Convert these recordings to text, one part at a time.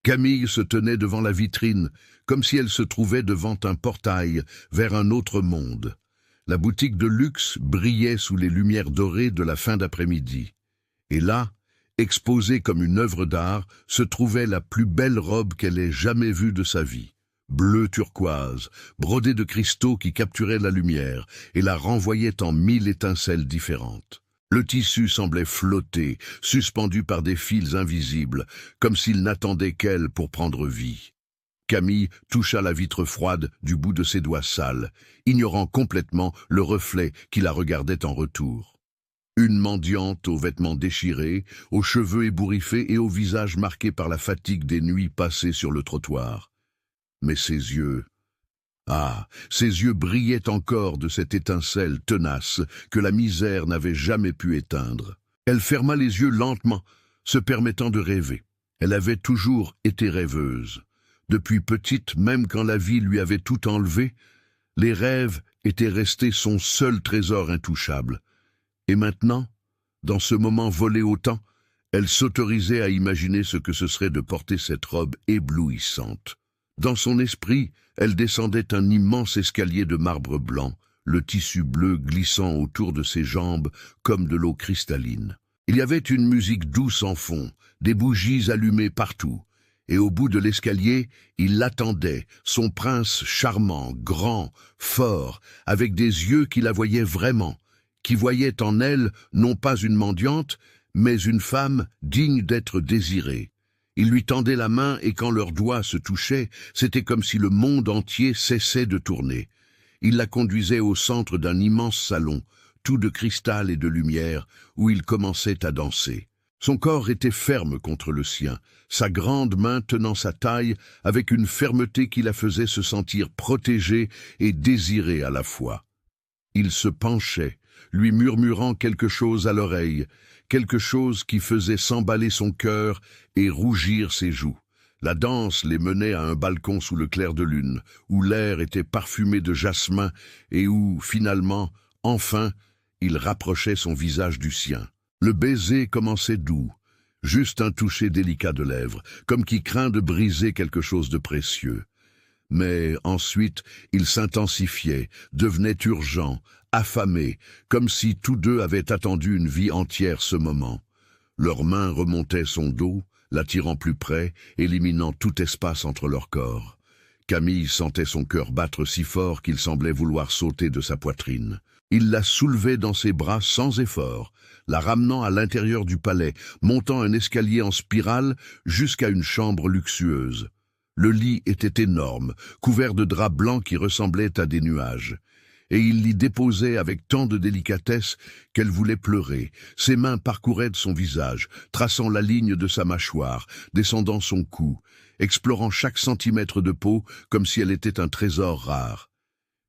Camille se tenait devant la vitrine, comme si elle se trouvait devant un portail vers un autre monde. La boutique de luxe brillait sous les lumières dorées de la fin d'après-midi. Et là, exposée comme une œuvre d'art, se trouvait la plus belle robe qu'elle ait jamais vue de sa vie. Bleu turquoise, brodée de cristaux qui capturaient la lumière et la renvoyaient en 1000 étincelles différentes. Le tissu semblait flotter, suspendu par des fils invisibles, comme s'il n'attendait qu'elle pour prendre vie. Camille toucha la vitre froide du bout de ses doigts sales, ignorant complètement le reflet qui la regardait en retour. Une mendiante aux vêtements déchirés, aux cheveux ébouriffés et au visage marqué par la fatigue des nuits passées sur le trottoir. Mais ses yeux... ses yeux brillaient encore de cette étincelle tenace que la misère n'avait jamais pu éteindre. Elle ferma les yeux lentement, se permettant de rêver. Elle avait toujours été rêveuse. Depuis petite, même quand la vie lui avait tout enlevé, les rêves étaient restés son seul trésor intouchable. Et maintenant, dans ce moment volé au temps, elle s'autorisait à imaginer ce que ce serait de porter cette robe éblouissante. Dans son esprit, elle descendait un immense escalier de marbre blanc, le tissu bleu glissant autour de ses jambes comme de l'eau cristalline. Il y avait une musique douce en fond, des bougies allumées partout, et au bout de l'escalier, il l'attendait, son prince charmant, grand, fort, avec des yeux qui la voyaient vraiment, qui voyaient en elle non pas une mendiante, mais une femme digne d'être désirée. Il lui tendait la main et quand leurs doigts se touchaient, c'était comme si le monde entier cessait de tourner. Il la conduisait au centre d'un immense salon, tout de cristal et de lumière, où il commençait à danser. Son corps était ferme contre le sien, sa grande main tenant sa taille avec une fermeté qui la faisait se sentir protégée et désirée à la fois. Il se penchait, lui murmurant quelque chose à l'oreille, quelque chose qui faisait s'emballer son cœur et rougir ses joues. La danse les menait à un balcon sous le clair de lune, où l'air était parfumé de jasmin et où, finalement, enfin, il rapprochait son visage du sien. Le baiser commençait doux, juste un toucher délicat de lèvres, comme qui craint de briser quelque chose de précieux. Mais ensuite, il s'intensifiait, devenait urgent, affamé, comme si tous deux avaient attendu une vie entière ce moment. Leurs mains remontaient son dos, l'attirant plus près, éliminant tout espace entre leurs corps. Camille sentait son cœur battre si fort qu'il semblait vouloir sauter de sa poitrine. Il la soulevait dans ses bras sans effort, la ramenant à l'intérieur du palais, montant un escalier en spirale jusqu'à une chambre luxueuse. Le lit était énorme, couvert de draps blancs qui ressemblaient à des nuages. Et il l'y déposait avec tant de délicatesse qu'elle voulait pleurer. Ses mains parcouraient son visage, traçant la ligne de sa mâchoire, descendant son cou, explorant chaque centimètre de peau comme si elle était un trésor rare.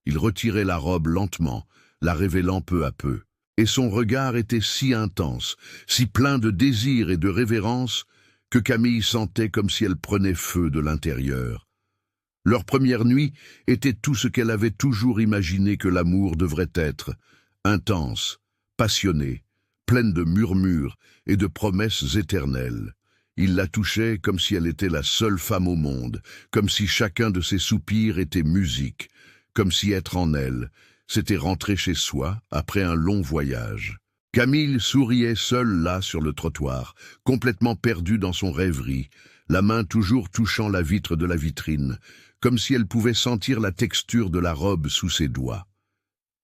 Il retirait la robe lentement, la révélant peu à peu. Et son regard était si intense, si plein de désir et de révérence, que Camille sentait comme si elle prenait feu de l'intérieur. Leur première nuit était tout ce qu'elle avait toujours imaginé que l'amour devrait être, intense, passionnée, pleine de murmures et de promesses éternelles. Il la touchait comme si elle était la seule femme au monde, comme si chacun de ses soupirs était musique, comme si être en elle, c'était rentrer chez soi après un long voyage. Camille souriait seule là sur le trottoir, complètement perdue dans son rêverie, la main toujours touchant la vitre de la vitrine, comme si elle pouvait sentir la texture de la robe sous ses doigts.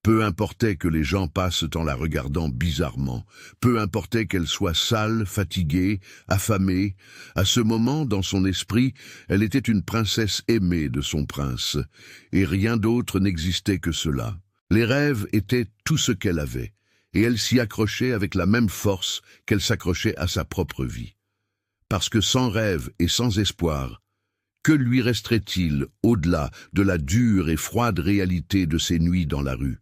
Peu importait que les gens passent en la regardant bizarrement, peu importait qu'elle soit sale, fatiguée, affamée. À ce moment, dans son esprit, elle était une princesse aimée de son prince, et rien d'autre n'existait que cela. Les rêves étaient tout ce qu'elle avait, et elle s'y accrochait avec la même force qu'elle s'accrochait à sa propre vie. Parce que sans rêve et sans espoir, que lui resterait-il au-delà de la dure et froide réalité de ces nuits dans la rue?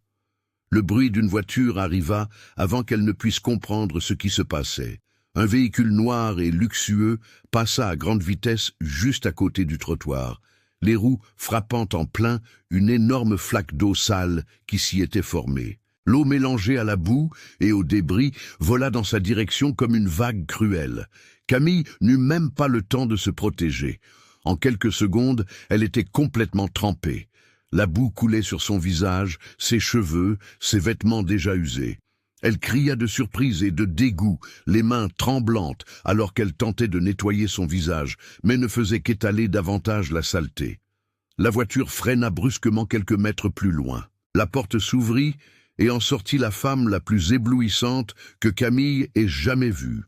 Le bruit d'une voiture arriva avant qu'elle ne puisse comprendre ce qui se passait. Un véhicule noir et luxueux passa à grande vitesse juste à côté du trottoir, les roues frappant en plein une énorme flaque d'eau sale qui s'y était formée. L'eau mélangée à la boue et aux débris vola dans sa direction comme une vague cruelle. Camille n'eut même pas le temps de se protéger. En quelques secondes, elle était complètement trempée. La boue coulait sur son visage, ses cheveux, ses vêtements déjà usés. Elle cria de surprise et de dégoût, les mains tremblantes, alors qu'elle tentait de nettoyer son visage, mais ne faisait qu'étaler davantage la saleté. La voiture freina brusquement quelques mètres plus loin. La porte s'ouvrit et en sortit la femme la plus éblouissante que Camille ait jamais vue.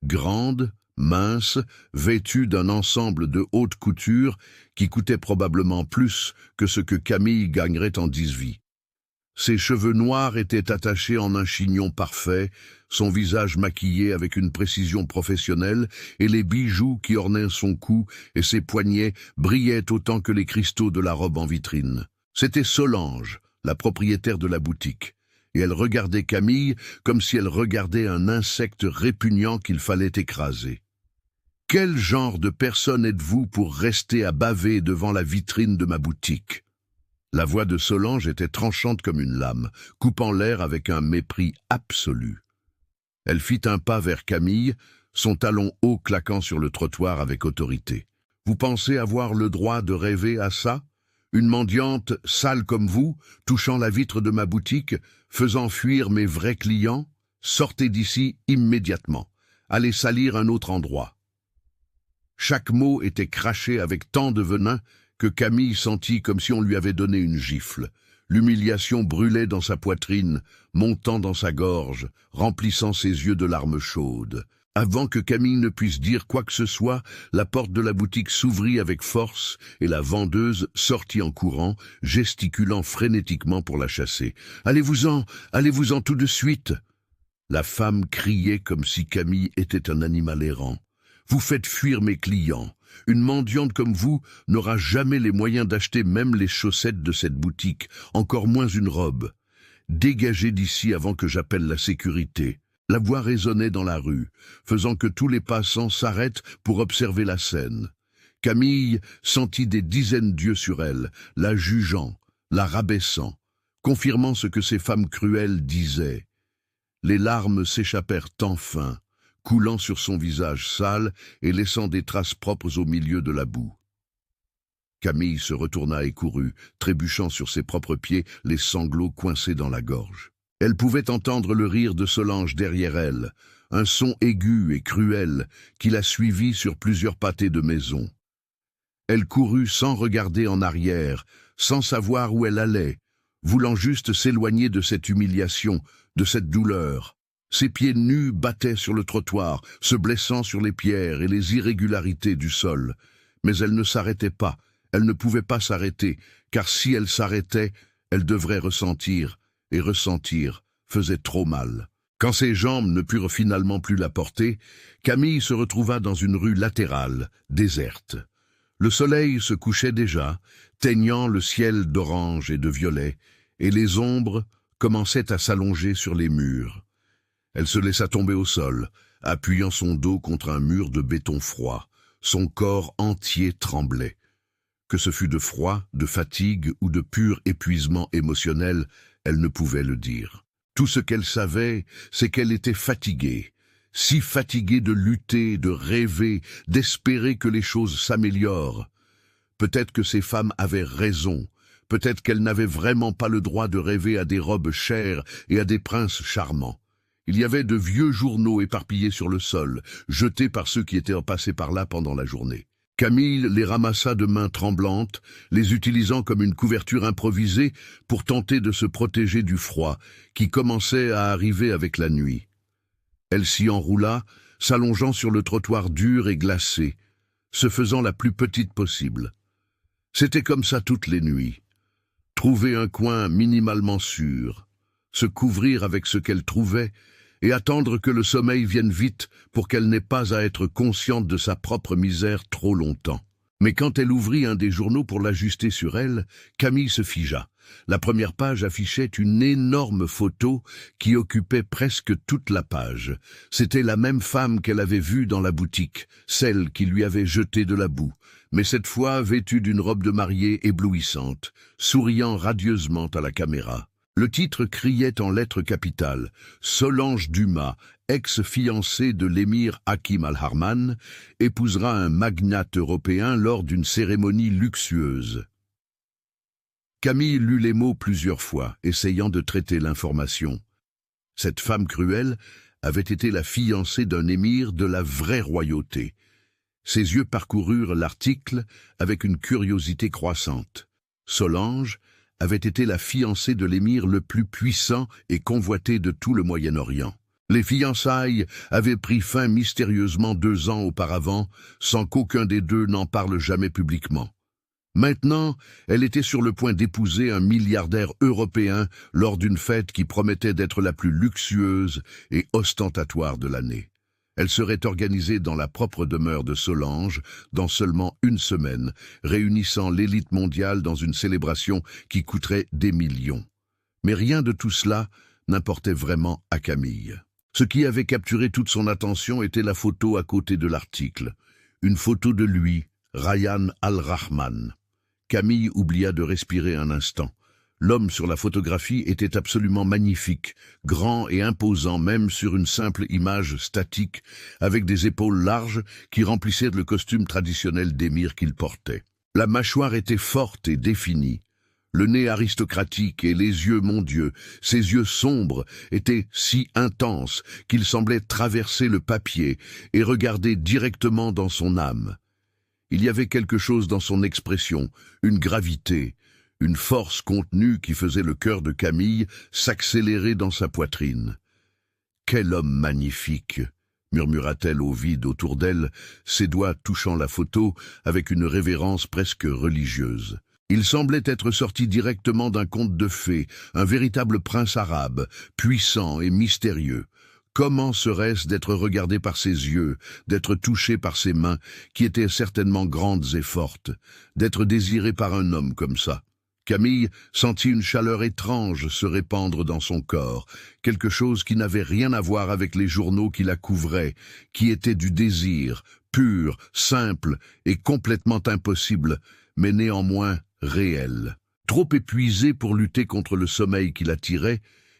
Grande, mince, vêtue d'un ensemble de haute couture qui coûtait probablement plus que ce que Camille gagnerait en 10 vies. Ses cheveux noirs étaient attachés en un chignon parfait, son visage maquillé avec une précision professionnelle, et les bijoux qui ornaient son cou et ses poignets brillaient autant que les cristaux de la robe en vitrine. C'était Solange, la propriétaire de la boutique, et elle regardait Camille comme si elle regardait un insecte répugnant qu'il fallait écraser. « Quel genre de personne êtes-vous pour rester à baver devant la vitrine de ma boutique ?» La voix de Solange était tranchante comme une lame, coupant l'air avec un mépris absolu. Elle fit un pas vers Camille, son talon haut claquant sur le trottoir avec autorité. « Vous pensez avoir le droit de rêver à ça ? Une mendiante, sale comme vous, touchant la vitre de ma boutique, faisant fuir mes vrais clients? Sortez d'ici immédiatement. Allez salir un autre endroit. » Chaque mot était craché avec tant de venin que Camille sentit comme si on lui avait donné une gifle. L'humiliation brûlait dans sa poitrine, montant dans sa gorge, remplissant ses yeux de larmes chaudes. Avant que Camille ne puisse dire quoi que ce soit, la porte de la boutique s'ouvrit avec force et la vendeuse sortit en courant, gesticulant frénétiquement pour la chasser. « Allez-vous-en tout de suite !» La femme criait comme si Camille était un animal errant. « Vous faites fuir mes clients. Une mendiante comme vous n'aura jamais les moyens d'acheter même les chaussettes de cette boutique, encore moins une robe. Dégagez d'ici avant que j'appelle la sécurité. » La voix résonnait dans la rue, faisant que tous les passants s'arrêtent pour observer la scène. Camille sentit des dizaines d'yeux sur elle, la jugeant, la rabaissant, confirmant ce que ces femmes cruelles disaient. Les larmes s'échappèrent enfin, coulant sur son visage sale et laissant des traces propres au milieu de la boue. Camille se retourna et courut, trébuchant sur ses propres pieds, les sanglots coincés dans la gorge. Elle pouvait entendre le rire de Solange derrière elle, un son aigu et cruel qui la suivit sur plusieurs pâtés de maison. Elle courut sans regarder en arrière, sans savoir où elle allait, voulant juste s'éloigner de cette humiliation, de cette douleur. Ses pieds nus battaient sur le trottoir, se blessant sur les pierres et les irrégularités du sol. Mais elle ne s'arrêtait pas, elle ne pouvait pas s'arrêter, car si elle s'arrêtait, elle devrait ressentir, et ressentir faisait trop mal. Quand ses jambes ne purent finalement plus la porter, Camille se retrouva dans une rue latérale, déserte. Le soleil se couchait déjà, teignant le ciel d'orange et de violet, et les ombres commençaient à s'allonger sur les murs. Elle se laissa tomber au sol, appuyant son dos contre un mur de béton froid. Son corps entier tremblait. Que ce fût de froid, de fatigue ou de pur épuisement émotionnel, elle ne pouvait le dire. Tout ce qu'elle savait, c'est qu'elle était fatiguée. Si fatiguée de lutter, de rêver, d'espérer que les choses s'améliorent. Peut-être que ces femmes avaient raison. Peut-être qu'elles n'avaient vraiment pas le droit de rêver à des robes chères et à des princes charmants. Il y avait de vieux journaux éparpillés sur le sol, jetés par ceux qui étaient passés par là pendant la journée. Camille les ramassa de mains tremblantes, les utilisant comme une couverture improvisée pour tenter de se protéger du froid qui commençait à arriver avec la nuit. Elle s'y enroula, s'allongeant sur le trottoir dur et glacé, se faisant la plus petite possible. C'était comme ça toutes les nuits. Trouver un coin minimalement sûr, se couvrir avec ce qu'elle trouvait et attendre que le sommeil vienne vite pour qu'elle n'ait pas à être consciente de sa propre misère trop longtemps. Mais quand elle ouvrit un des journaux pour l'ajuster sur elle, Camille se figea. La première page affichait une énorme photo qui occupait presque toute la page. C'était la même femme qu'elle avait vue dans la boutique, celle qui lui avait jeté de la boue, mais cette fois vêtue d'une robe de mariée éblouissante, souriant radieusement à la caméra. Le titre criait en lettres capitales « Solange Dumas, ex-fiancée de l'émir Hakim al-Harman, épousera un magnate européen lors d'une cérémonie luxueuse ». Camille lut les mots plusieurs fois, essayant de traiter l'information. Cette femme cruelle avait été la fiancée d'un émir de la vraie royauté. Ses yeux parcoururent l'article avec une curiosité croissante. Solange avait été la fiancée de l'émir le plus puissant et convoité de tout le Moyen-Orient. Les fiançailles avaient pris fin mystérieusement 2 ans auparavant, sans qu'aucun des deux n'en parle jamais publiquement. Maintenant, elle était sur le point d'épouser un milliardaire européen lors d'une fête qui promettait d'être la plus luxueuse et ostentatoire de l'année. Elle serait organisée dans la propre demeure de Solange dans seulement 1 semaine, réunissant l'élite mondiale dans une célébration qui coûterait des millions. Mais rien de tout cela n'importait vraiment à Camille. Ce qui avait capturé toute son attention était la photo à côté de l'article. Une photo de lui, Rayyan al-Rahman. Camille oublia de respirer un instant. L'homme sur la photographie était absolument magnifique, grand et imposant même sur une simple image statique, avec des épaules larges qui remplissaient le costume traditionnel d'émir qu'il portait. La mâchoire était forte et définie. Le nez aristocratique et les yeux, mon Dieu, ses yeux sombres étaient si intenses qu'ils semblaient traverser le papier et regarder directement dans son âme. Il y avait quelque chose dans son expression, une gravité, une force contenue qui faisait le cœur de Camille s'accélérer dans sa poitrine. « Quel homme magnifique !» murmura-t-elle au vide autour d'elle, ses doigts touchant la photo avec une révérence presque religieuse. Il semblait être sorti directement d'un conte de fées, un véritable prince arabe, puissant et mystérieux. Comment serait-ce d'être regardé par ses yeux, d'être touché par ses mains, qui étaient certainement grandes et fortes, d'être désiré par un homme comme ça? Camille sentit une chaleur étrange se répandre dans son corps, quelque chose qui n'avait rien à voir avec les journaux qui la couvraient, qui était du désir, pur, simple et complètement impossible, mais néanmoins réel. Trop épuisée pour lutter contre le sommeil qui l'attirait,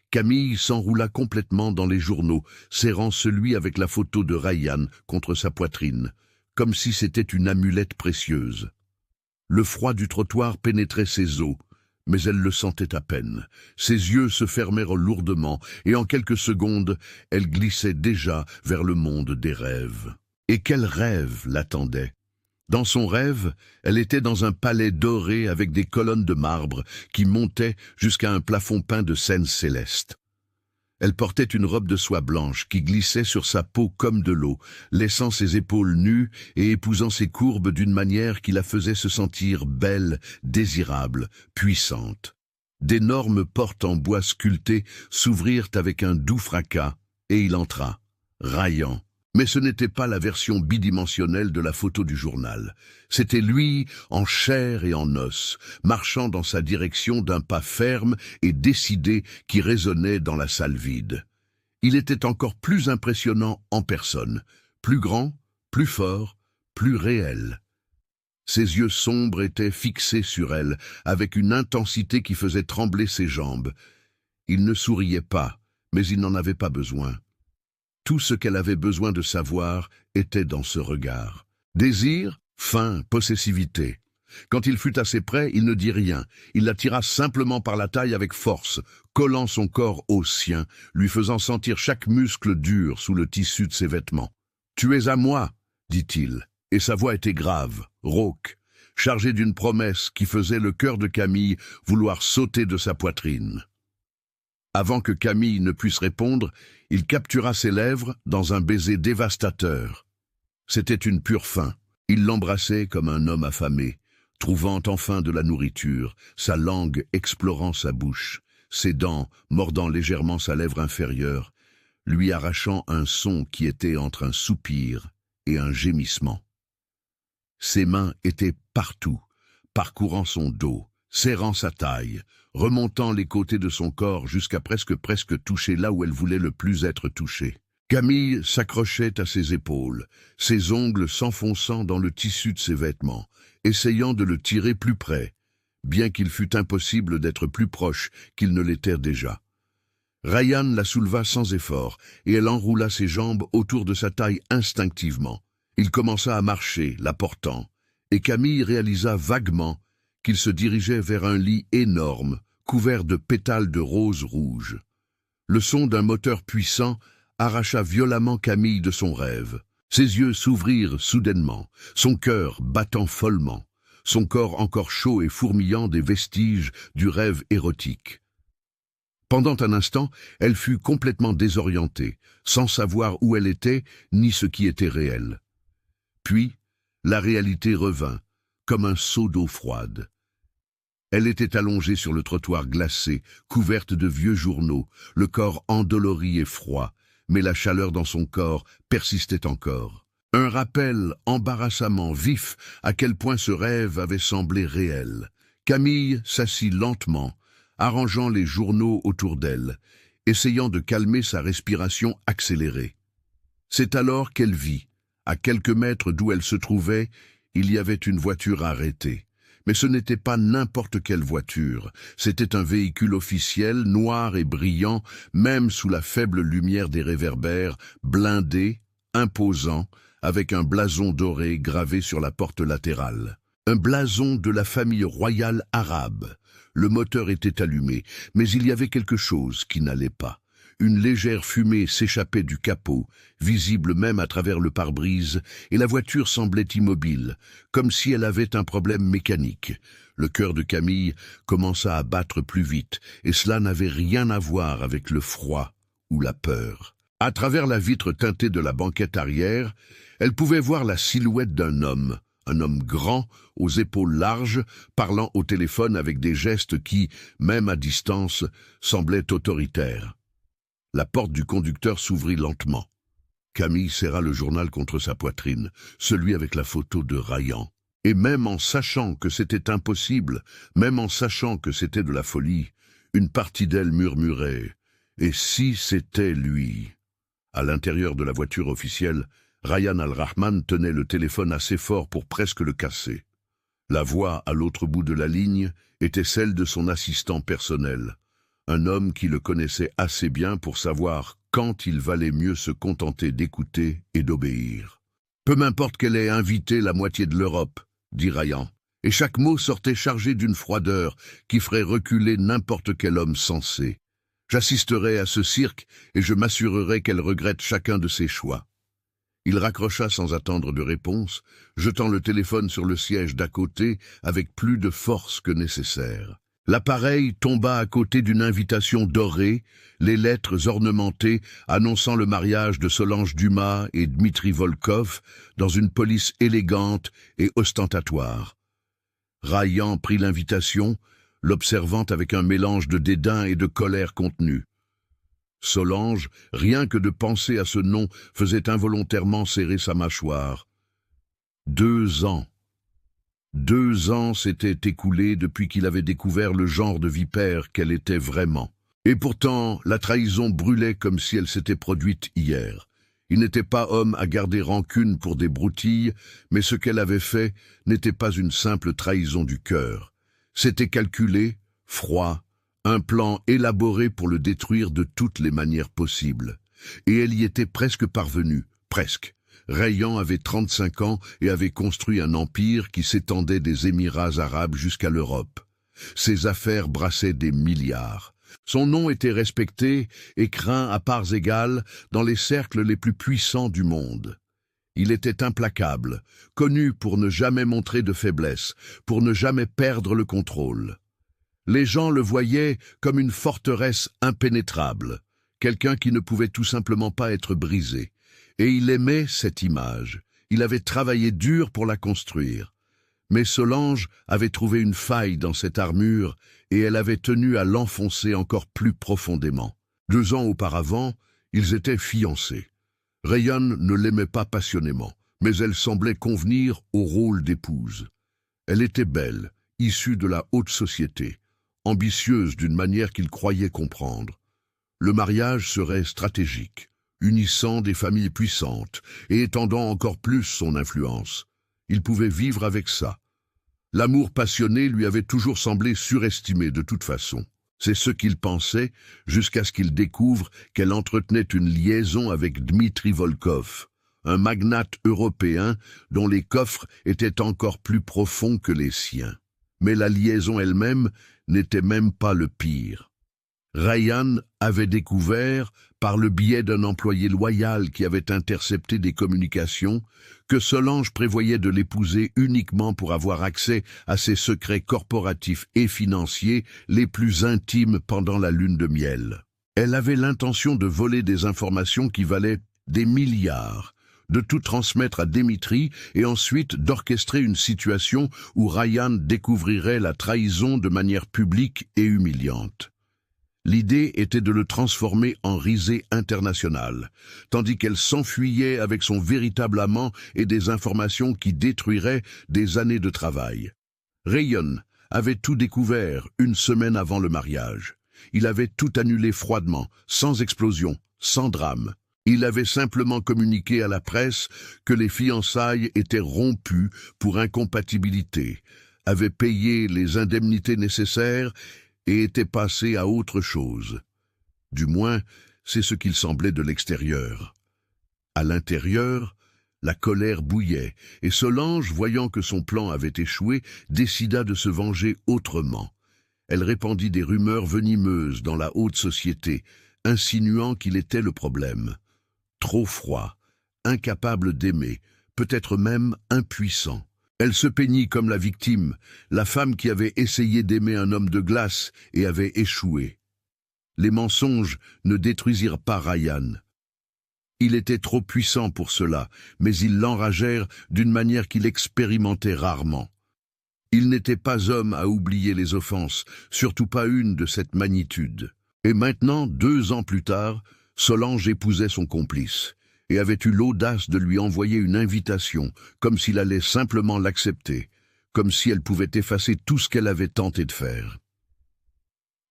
Camille s'enroula complètement dans les journaux, serrant celui avec la photo de Rayyan contre sa poitrine, comme si c'était une amulette précieuse. Le froid du trottoir pénétrait ses os, mais elle le sentait à peine. Ses yeux se fermèrent lourdement, et en quelques secondes, elle glissait déjà vers le monde des rêves. Et quel rêve l'attendait! Dans son rêve, elle était dans un palais doré avec des colonnes de marbre qui montaient jusqu'à un plafond peint de scènes célestes. Elle portait une robe de soie blanche qui glissait sur sa peau comme de l'eau, laissant ses épaules nues et épousant ses courbes d'une manière qui la faisait se sentir belle, désirable, puissante. D'énormes portes en bois sculpté s'ouvrirent avec un doux fracas, et il entra, raillant. Mais ce n'était pas la version bidimensionnelle de la photo du journal. C'était lui, en chair et en os, marchant dans sa direction d'un pas ferme et décidé qui résonnait dans la salle vide. Il était encore plus impressionnant en personne, plus grand, plus fort, plus réel. Ses yeux sombres étaient fixés sur elle, avec une intensité qui faisait trembler ses jambes. Il ne souriait pas, mais il n'en avait pas besoin. Tout ce qu'elle avait besoin de savoir était dans ce regard. Désir, faim, possessivité. Quand il fut assez près, il ne dit rien. Il la tira simplement par la taille avec force, collant son corps au sien, lui faisant sentir chaque muscle dur sous le tissu de ses vêtements. « Tu es à moi », dit-il, et sa voix était grave, rauque, chargée d'une promesse qui faisait le cœur de Camille vouloir sauter de sa poitrine. Avant que Camille ne puisse répondre, il captura ses lèvres dans un baiser dévastateur. C'était une pure faim. Il l'embrassait comme un homme affamé, trouvant enfin de la nourriture, sa langue explorant sa bouche, ses dents mordant légèrement sa lèvre inférieure, lui arrachant un son qui était entre un soupir et un gémissement. Ses mains étaient partout, parcourant son dos, serrant sa taille, remontant les côtés de son corps jusqu'à presque toucher là où elle voulait le plus être touchée. Camille s'accrochait à ses épaules, ses ongles s'enfonçant dans le tissu de ses vêtements, essayant de le tirer plus près. bien qu'il fût impossible d'être plus proche qu'il ne l'était déjà. Ryan la souleva sans effort, et elle enroula ses jambes autour de sa taille instinctivement. Il commença à marcher, la portant, et Camille réalisa vaguement qu'il se dirigeait vers un lit énorme, couvert de pétales de rose rouge. Le son d'un moteur puissant arracha violemment Camille de son rêve. Ses yeux s'ouvrirent soudainement, son cœur battant follement, son corps encore chaud et fourmillant des vestiges du rêve érotique. Pendant un instant, elle fut complètement désorientée, sans savoir où elle était ni ce qui était réel. Puis, la réalité revint, comme un seau d'eau froide. Elle était allongée sur le trottoir glacé, couverte de vieux journaux, le corps endolori et froid, mais la chaleur dans son corps persistait encore. Un rappel embarrassamment vif à quel point ce rêve avait semblé réel. Camille s'assit lentement, arrangeant les journaux autour d'elle, essayant de calmer sa respiration accélérée. C'est alors qu'elle vit, à quelques mètres d'où elle se trouvait, il y avait une voiture arrêtée. Mais ce n'était pas n'importe quelle voiture, c'était un véhicule officiel, noir et brillant, même sous la faible lumière des réverbères, blindé, imposant, avec un blason doré gravé sur la porte latérale. Un blason de la famille royale arabe. Le moteur était allumé, mais il y avait quelque chose qui n'allait pas. Une légère fumée s'échappait du capot, visible même à travers le pare-brise, et la voiture semblait immobile, comme si elle avait un problème mécanique. Le cœur de Camille commença à battre plus vite, et cela n'avait rien à voir avec le froid ou la peur. À travers la vitre teintée de la banquette arrière, elle pouvait voir la silhouette d'un homme grand, aux épaules larges, parlant au téléphone avec des gestes qui, même à distance, semblaient autoritaires. La porte du conducteur s'ouvrit lentement. Camille serra le journal contre sa poitrine, celui avec la photo de Ryan. Et même en sachant que c'était impossible, même en sachant que c'était de la folie, une partie d'elle murmurait « Et si c'était lui ?» À l'intérieur de la voiture officielle, Ryan Al-Rahman tenait le téléphone assez fort pour presque le casser. La voix à l'autre bout de la ligne était celle de son assistant personnel, un homme qui le connaissait assez bien pour savoir quand il valait mieux se contenter d'écouter et d'obéir. « Peu m'importe qu'elle ait invité la moitié de l'Europe, » dit Ryan, et chaque mot sortait chargé d'une froideur qui ferait reculer n'importe quel homme sensé. « J'assisterai à ce cirque et je m'assurerai qu'elle regrette chacun de ses choix. » Il raccrocha sans attendre de réponse, jetant le téléphone sur le siège d'à côté avec plus de force que nécessaire. L'appareil tomba à côté d'une invitation dorée, les lettres ornementées annonçant le mariage de Solange Dumas et Dmitri Volkov dans une police élégante et ostentatoire. Ryan prit l'invitation, l'observant avec un mélange de dédain et de colère contenue. Solange, rien que de penser à ce nom, faisait involontairement serrer sa mâchoire. 2 ans. 2 ans s'étaient écoulés depuis qu'il avait découvert le genre de vipère qu'elle était vraiment. Et pourtant, la trahison brûlait comme si elle s'était produite hier. Il n'était pas homme à garder rancune pour des broutilles, mais ce qu'elle avait fait n'était pas une simple trahison du cœur. C'était calculé, froid, un plan élaboré pour le détruire de toutes les manières possibles. Et elle y était presque parvenue, presque. Ryan avait 35 ans et avait construit un empire qui s'étendait des Émirats arabes jusqu'à l'Europe. Ses affaires brassaient des milliards. Son nom était respecté et craint à parts égales dans les cercles les plus puissants du monde. Il était implacable, connu pour ne jamais montrer de faiblesse, pour ne jamais perdre le contrôle. Les gens le voyaient comme une forteresse impénétrable, quelqu'un qui ne pouvait tout simplement pas être brisé. Et il aimait cette image. Il avait travaillé dur pour la construire. Mais Solange avait trouvé une faille dans cette armure et elle avait tenu à l'enfoncer encore plus profondément. 2 ans auparavant, ils étaient fiancés. Ryan ne l'aimait pas passionnément, mais elle semblait convenir au rôle d'épouse. Elle était belle, issue de la haute société, ambitieuse d'une manière qu'il croyait comprendre. Le mariage serait stratégique, unissant des familles puissantes et étendant encore plus son influence. Il pouvait vivre avec ça. L'amour passionné lui avait toujours semblé surestimé de toute façon. C'est ce qu'il pensait, jusqu'à ce qu'il découvre qu'elle entretenait une liaison avec Dmitri Volkov, un magnate européen dont les coffres étaient encore plus profonds que les siens. Mais la liaison elle-même n'était même pas le pire. Ryan avait découvert, par le biais d'un employé loyal qui avait intercepté des communications, que Solange prévoyait de l'épouser uniquement pour avoir accès à ses secrets corporatifs et financiers les plus intimes pendant la lune de miel. Elle avait l'intention de voler des informations qui valaient des milliards, de tout transmettre à Dmitri et ensuite d'orchestrer une situation où Ryan découvrirait la trahison de manière publique et humiliante. L'idée était de le transformer en risée internationale, tandis qu'elle s'enfuyait avec son véritable amant et des informations qui détruiraient des années de travail. Ryan avait tout découvert une semaine avant le mariage. Il avait tout annulé froidement, sans explosion, sans drame. Il avait simplement communiqué à la presse que les fiançailles étaient rompues pour incompatibilité, avait payé les indemnités nécessaires et était passé à autre chose. Du moins, c'est ce qu'il semblait de l'extérieur. À l'intérieur, la colère bouillait, et Solange, voyant que son plan avait échoué, décida de se venger autrement. Elle répandit des rumeurs venimeuses dans la haute société, insinuant qu'il était le problème. Trop froid, incapable d'aimer, peut-être même impuissant. Elle se peignit comme la victime, la femme qui avait essayé d'aimer un homme de glace et avait échoué. Les mensonges ne détruisirent pas Ryan. Il était trop puissant pour cela, mais ils l'enragèrent d'une manière qu'il expérimentait rarement. Il n'était pas homme à oublier les offenses, surtout pas une de cette magnitude. Et maintenant, 2 ans plus tard, Solange épousait son complice et avait eu l'audace de lui envoyer une invitation, comme s'il allait simplement l'accepter, comme si elle pouvait effacer tout ce qu'elle avait tenté de faire.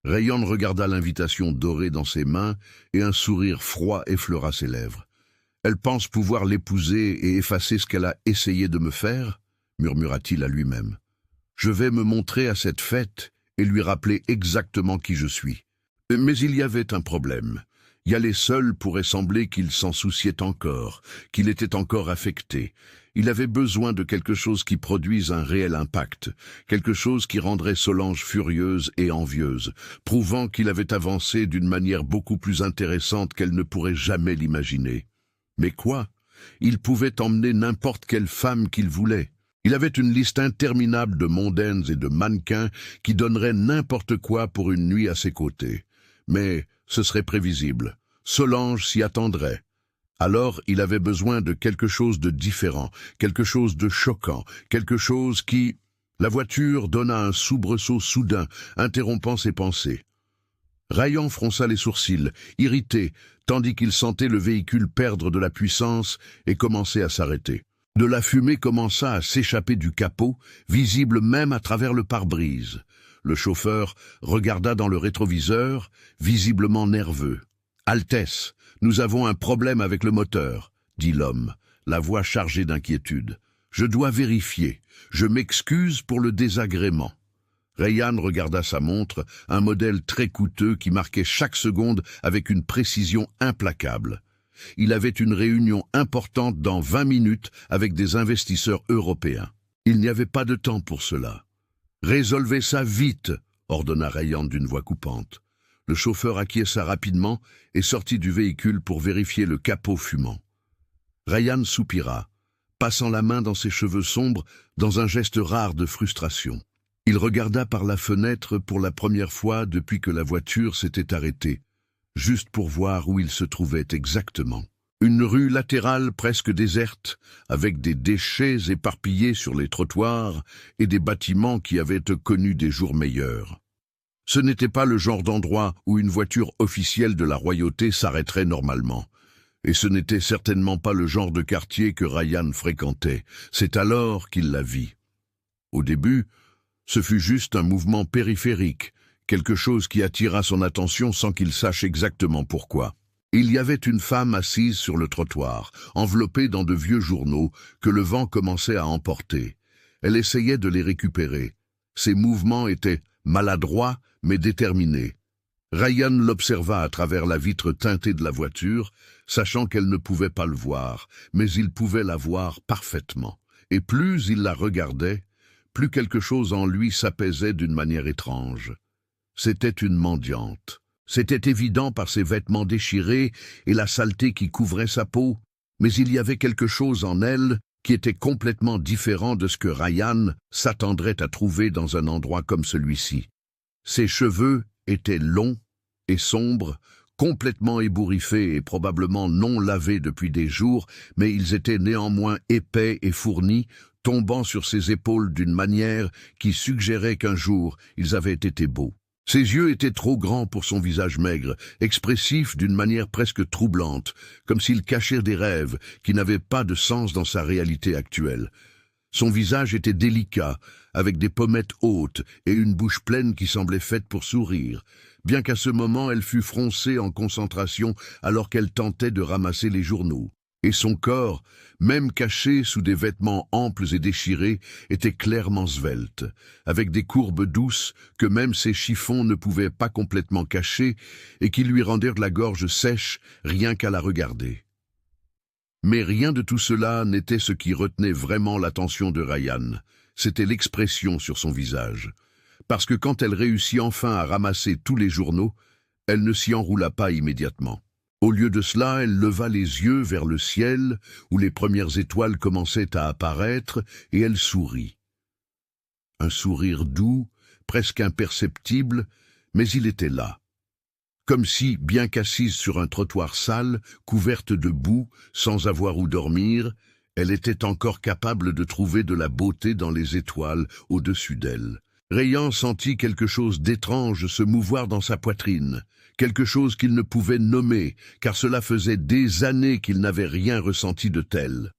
Ryan regarda l'invitation dorée dans ses mains et un sourire froid effleura ses lèvres. « Elle pense pouvoir l'épouser et effacer ce qu'elle a essayé de me faire ?» murmura-t-il à lui-même. « Je vais me montrer à cette fête et lui rappeler exactement qui je suis. » Mais il y avait un problème. Y aller seul pourrait sembler qu'il s'en souciait encore, qu'il était encore affecté. Il avait besoin de quelque chose qui produise un réel impact, quelque chose qui rendrait Solange furieuse et envieuse, prouvant qu'il avait avancé d'une manière beaucoup plus intéressante qu'elle ne pourrait jamais l'imaginer. Mais quoi? Il pouvait emmener n'importe quelle femme qu'il voulait. Il avait une liste interminable de mondaines et de mannequins qui donneraient n'importe quoi pour une nuit à ses côtés. Mais ce serait prévisible. Solange s'y attendrait. Alors il avait besoin de quelque chose de différent, quelque chose de choquant, quelque chose qui... La voiture donna un soubresaut soudain, interrompant ses pensées. Ryan fronça les sourcils, irrité, tandis qu'il sentait le véhicule perdre de la puissance et commencer à s'arrêter. De la fumée commença à s'échapper du capot, visible même à travers le pare-brise. Le chauffeur regarda dans le rétroviseur, visiblement nerveux. « Altesse, nous avons un problème avec le moteur, » dit l'homme, la voix chargée d'inquiétude. « Je dois vérifier. Je m'excuse pour le désagrément. » Ryan regarda sa montre, un modèle très coûteux qui marquait chaque seconde avec une précision implacable. Il avait une réunion importante dans 20 minutes avec des investisseurs européens. Il n'y avait pas de temps pour cela. « Résolvez ça vite !» ordonna Ryan d'une voix coupante. Le chauffeur acquiesça rapidement et sortit du véhicule pour vérifier le capot fumant. Ryan soupira, passant la main dans ses cheveux sombres dans un geste rare de frustration. Il regarda par la fenêtre pour la première fois depuis que la voiture s'était arrêtée, juste pour voir où il se trouvait exactement. Une rue latérale presque déserte, avec des déchets éparpillés sur les trottoirs et des bâtiments qui avaient connu des jours meilleurs. Ce n'était pas le genre d'endroit où une voiture officielle de la royauté s'arrêterait normalement. Et ce n'était certainement pas le genre de quartier que Ryan fréquentait. C'est alors qu'il la vit. Au début, ce fut juste un mouvement périphérique, quelque chose qui attira son attention sans qu'il sache exactement pourquoi. Il y avait une femme assise sur le trottoir, enveloppée dans de vieux journaux que le vent commençait à emporter. Elle essayait de les récupérer. Ses mouvements étaient maladroits mais déterminés. Ryan l'observa à travers la vitre teintée de la voiture, sachant qu'elle ne pouvait pas le voir, mais il pouvait la voir parfaitement. Et plus il la regardait, plus quelque chose en lui s'apaisait d'une manière étrange. C'était une mendiante. C'était évident par ses vêtements déchirés et la saleté qui couvrait sa peau, mais il y avait quelque chose en elle qui était complètement différent de ce que Ryan s'attendrait à trouver dans un endroit comme celui-ci. Ses cheveux étaient longs et sombres, complètement ébouriffés et probablement non lavés depuis des jours, mais ils étaient néanmoins épais et fournis, tombant sur ses épaules d'une manière qui suggérait qu'un jour ils avaient été beaux. Ses yeux étaient trop grands pour son visage maigre, expressif d'une manière presque troublante, comme s'il cachait des rêves qui n'avaient pas de sens dans sa réalité actuelle. Son visage était délicat, avec des pommettes hautes et une bouche pleine qui semblait faite pour sourire, bien qu'à ce moment elle fût froncée en concentration alors qu'elle tentait de ramasser les journaux. Et son corps, même caché sous des vêtements amples et déchirés, était clairement svelte, avec des courbes douces que même ses chiffons ne pouvaient pas complètement cacher et qui lui rendirent la gorge sèche rien qu'à la regarder. Mais rien de tout cela n'était ce qui retenait vraiment l'attention de Ryan, c'était l'expression sur son visage. Parce que quand elle réussit enfin à ramasser tous les journaux, elle ne s'y enroula pas immédiatement. Au lieu de cela, elle leva les yeux vers le ciel, où les premières étoiles commençaient à apparaître, et elle sourit. Un sourire doux, presque imperceptible, mais il était là. Comme si, bien qu'assise sur un trottoir sale, couverte de boue, sans avoir où dormir, elle était encore capable de trouver de la beauté dans les étoiles au-dessus d'elle. Ryan sentit quelque chose d'étrange se mouvoir dans sa poitrine, quelque chose qu'il ne pouvait nommer, car cela faisait des années qu'il n'avait rien ressenti de tel.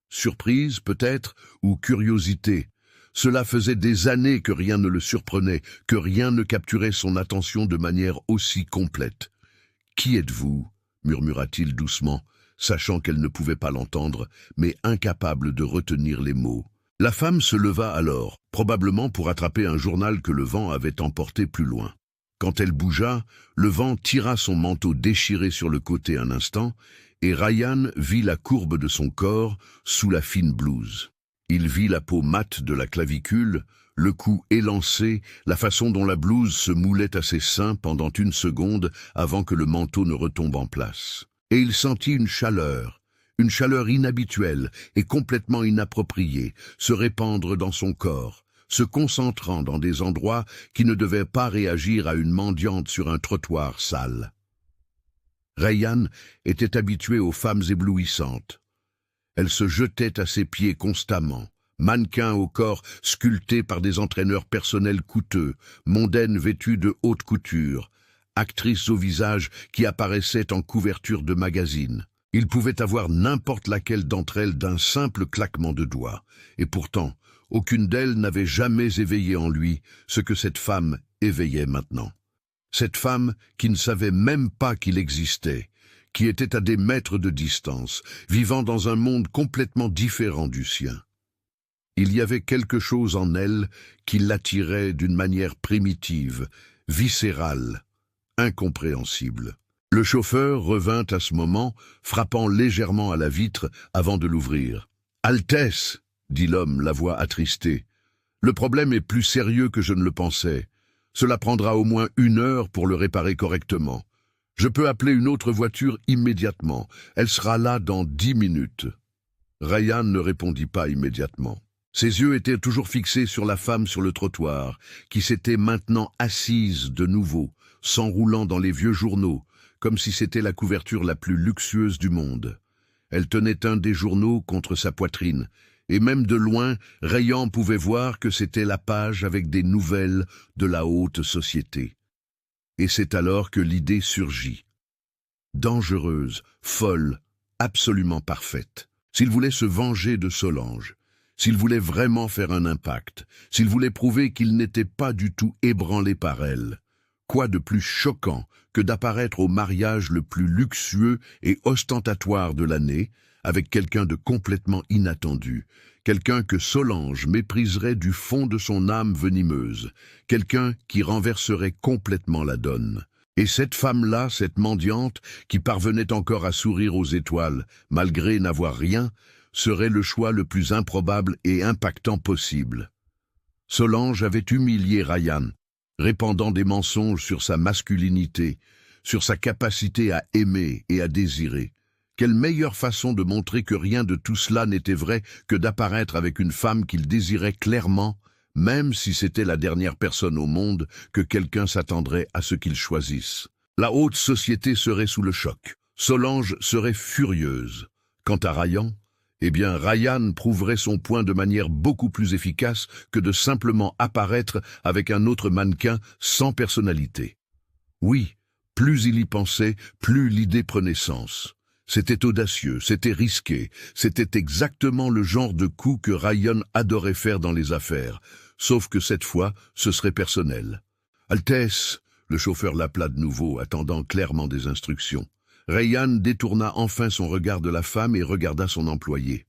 Surprise, peut-être, ou curiosité. Cela faisait des années que rien ne le surprenait, que rien ne capturait son attention de manière aussi complète. « Qui êtes-vous » murmura-t-il doucement, sachant qu'elle ne pouvait pas l'entendre, mais incapable de retenir les mots. La femme se leva alors, probablement pour attraper un journal que le vent avait emporté plus loin. Quand elle bougea, le vent tira son manteau déchiré sur le côté un instant, et Ryan vit la courbe de son corps sous la fine blouse. Il vit la peau mate de la clavicule, le cou élancé, la façon dont la blouse se moulait à ses seins pendant une seconde avant que le manteau ne retombe en place. Et il sentit une chaleur inhabituelle et complètement inappropriée, se répandre dans son corps, se concentrant dans des endroits qui ne devaient pas réagir à une mendiante sur un trottoir sale. Ryan était habitué aux femmes éblouissantes. Elle se jetait à ses pieds constamment, mannequin au corps sculpté par des entraîneurs personnels coûteux, mondaine vêtue de haute couture, actrice au visage qui apparaissait en couverture de magazine. Il pouvait avoir n'importe laquelle d'entre elles d'un simple claquement de doigts, et pourtant, aucune d'elles n'avait jamais éveillé en lui ce que cette femme éveillait maintenant. Cette femme qui ne savait même pas qu'il existait, qui était à des mètres de distance, vivant dans un monde complètement différent du sien. Il y avait quelque chose en elle qui l'attirait d'une manière primitive, viscérale, incompréhensible. Le chauffeur revint à ce moment, frappant légèrement à la vitre avant de l'ouvrir. « Altesse !» dit l'homme, la voix attristée. « Le problème est plus sérieux que je ne le pensais. Cela prendra au moins 1 heure pour le réparer correctement. Je peux appeler une autre voiture immédiatement. Elle sera là dans 10 minutes. » Ryan ne répondit pas immédiatement. Ses yeux étaient toujours fixés sur la femme sur le trottoir, qui s'était maintenant assise de nouveau, s'enroulant dans les vieux journaux, comme si c'était la couverture la plus luxueuse du monde. Elle tenait un des journaux contre sa poitrine, et même de loin, Ryan pouvait voir que c'était la page avec des nouvelles de la haute société. Et c'est alors que l'idée surgit. Dangereuse, folle, absolument parfaite. S'il voulait se venger de Solange, s'il voulait vraiment faire un impact, s'il voulait prouver qu'il n'était pas du tout ébranlé par elle, quoi de plus choquant que d'apparaître au mariage le plus luxueux et ostentatoire de l'année, avec quelqu'un de complètement inattendu, quelqu'un que Solange mépriserait du fond de son âme venimeuse, quelqu'un qui renverserait complètement la donne. Et cette femme-là, cette mendiante, qui parvenait encore à sourire aux étoiles, malgré n'avoir rien, serait le choix le plus improbable et impactant possible. Solange avait humilié Ryan, répandant des mensonges sur sa masculinité, sur sa capacité à aimer et à désirer. Quelle meilleure façon de montrer que rien de tout cela n'était vrai que d'apparaître avec une femme qu'il désirait clairement, même si c'était la dernière personne au monde que quelqu'un s'attendrait à ce qu'il choisisse. La haute société serait sous le choc. Solange serait furieuse. Quant à Ryan, eh bien Ryan prouverait son point de manière beaucoup plus efficace que de simplement apparaître avec un autre mannequin sans personnalité. Oui, plus il y pensait, plus l'idée prenait sens. C'était audacieux, c'était risqué, c'était exactement le genre de coup que Ryan adorait faire dans les affaires, sauf que cette fois, ce serait personnel. « Altesse !» Le chauffeur l'appela de nouveau, attendant clairement des instructions. Ryan détourna enfin son regard de la femme et regarda son employé.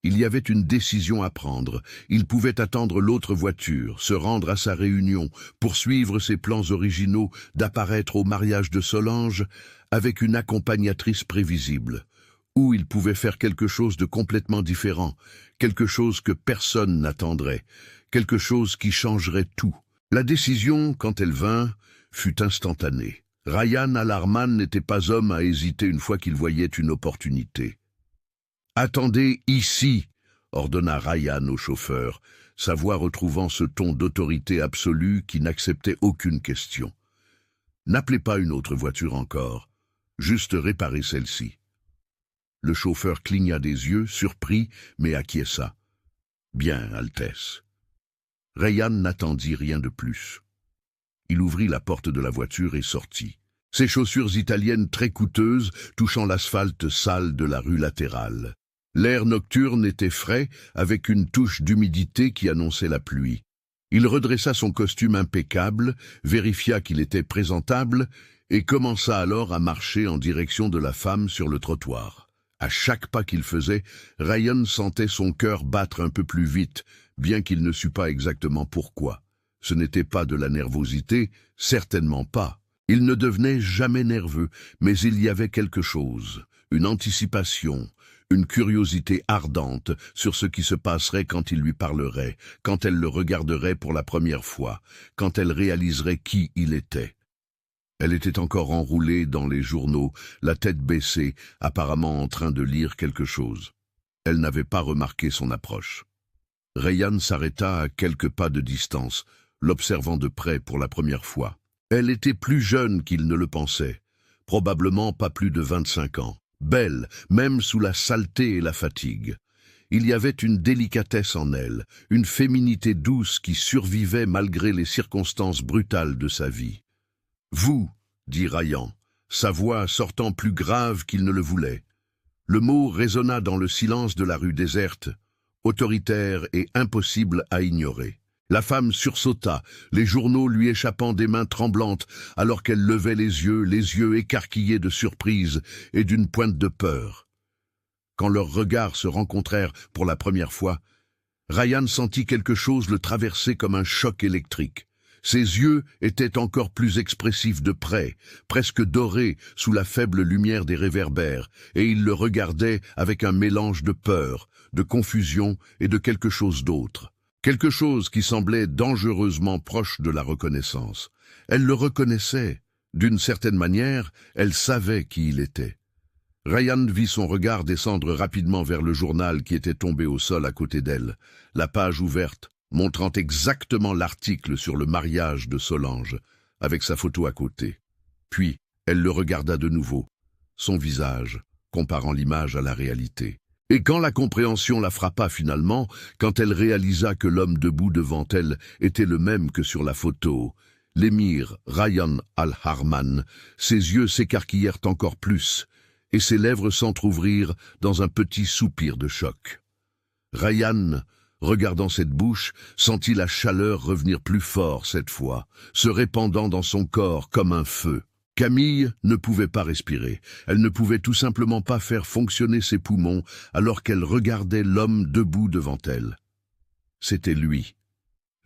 Il y avait une décision à prendre. Il pouvait attendre l'autre voiture, se rendre à sa réunion, poursuivre ses plans originaux d'apparaître au mariage de Solange avec une accompagnatrice prévisible. Ou il pouvait faire quelque chose de complètement différent, quelque chose que personne n'attendrait, quelque chose qui changerait tout. La décision, quand elle vint, fut instantanée. Ryan Al-Harman n'était pas homme à hésiter une fois qu'il voyait une opportunité. « Attendez ici !» ordonna Ryan au chauffeur, sa voix retrouvant ce ton d'autorité absolue qui n'acceptait aucune question. « N'appelez pas une autre voiture encore, juste réparez celle-ci. » Le chauffeur cligna des yeux, surpris, mais acquiesça. « Bien, Altesse. » Ryan n'attendit rien de plus. Il ouvrit la porte de la voiture et sortit. Ses chaussures italiennes très coûteuses touchant l'asphalte sale de la rue latérale. L'air nocturne était frais, avec une touche d'humidité qui annonçait la pluie. Il redressa son costume impeccable, vérifia qu'il était présentable, et commença alors à marcher en direction de la femme sur le trottoir. À chaque pas qu'il faisait, Ryan sentait son cœur battre un peu plus vite, bien qu'il ne sût pas exactement pourquoi. Ce n'était pas de la nervosité, certainement pas. Il ne devenait jamais nerveux, mais il y avait quelque chose, une anticipation, une curiosité ardente sur ce qui se passerait quand il lui parlerait, quand elle le regarderait pour la première fois, quand elle réaliserait qui il était. Elle était encore enroulée dans les journaux, la tête baissée, apparemment en train de lire quelque chose. Elle n'avait pas remarqué son approche. Ryan s'arrêta à quelques pas de distance, l'observant de près pour la première fois. Elle était plus jeune qu'il ne le pensait, probablement pas plus de 25 ans. Belle, même sous la saleté et la fatigue. Il y avait une délicatesse en elle, une féminité douce qui survivait malgré les circonstances brutales de sa vie. « Vous » dit Ryan, sa voix sortant plus grave qu'il ne le voulait. Le mot résonna dans le silence de la rue déserte, autoritaire et impossible à ignorer. La femme sursauta, les journaux lui échappant des mains tremblantes, alors qu'elle levait les yeux écarquillés de surprise et d'une pointe de peur. Quand leurs regards se rencontrèrent pour la première fois, Ryan sentit quelque chose le traverser comme un choc électrique. Ses yeux étaient encore plus expressifs de près, presque dorés sous la faible lumière des réverbères, et il le regardait avec un mélange de peur, de confusion et de quelque chose d'autre. Quelque chose qui semblait dangereusement proche de la reconnaissance. Elle le reconnaissait. D'une certaine manière, elle savait qui il était. Ryan vit son regard descendre rapidement vers le journal qui était tombé au sol à côté d'elle, la page ouverte, montrant exactement l'article sur le mariage de Solange, avec sa photo à côté. Puis, elle le regarda de nouveau, son visage, comparant l'image à la réalité. Et quand la compréhension la frappa finalement, quand elle réalisa que l'homme debout devant elle était le même que sur la photo, l'émir Ryan Al-Harman, ses yeux s'écarquillèrent encore plus, et ses lèvres s'entr'ouvrirent dans un petit soupir de choc. Ryan, regardant cette bouche, sentit la chaleur revenir plus fort cette fois, se répandant dans son corps comme un feu. Camille ne pouvait pas respirer. Elle ne pouvait tout simplement pas faire fonctionner ses poumons alors qu'elle regardait l'homme debout devant elle. C'était lui.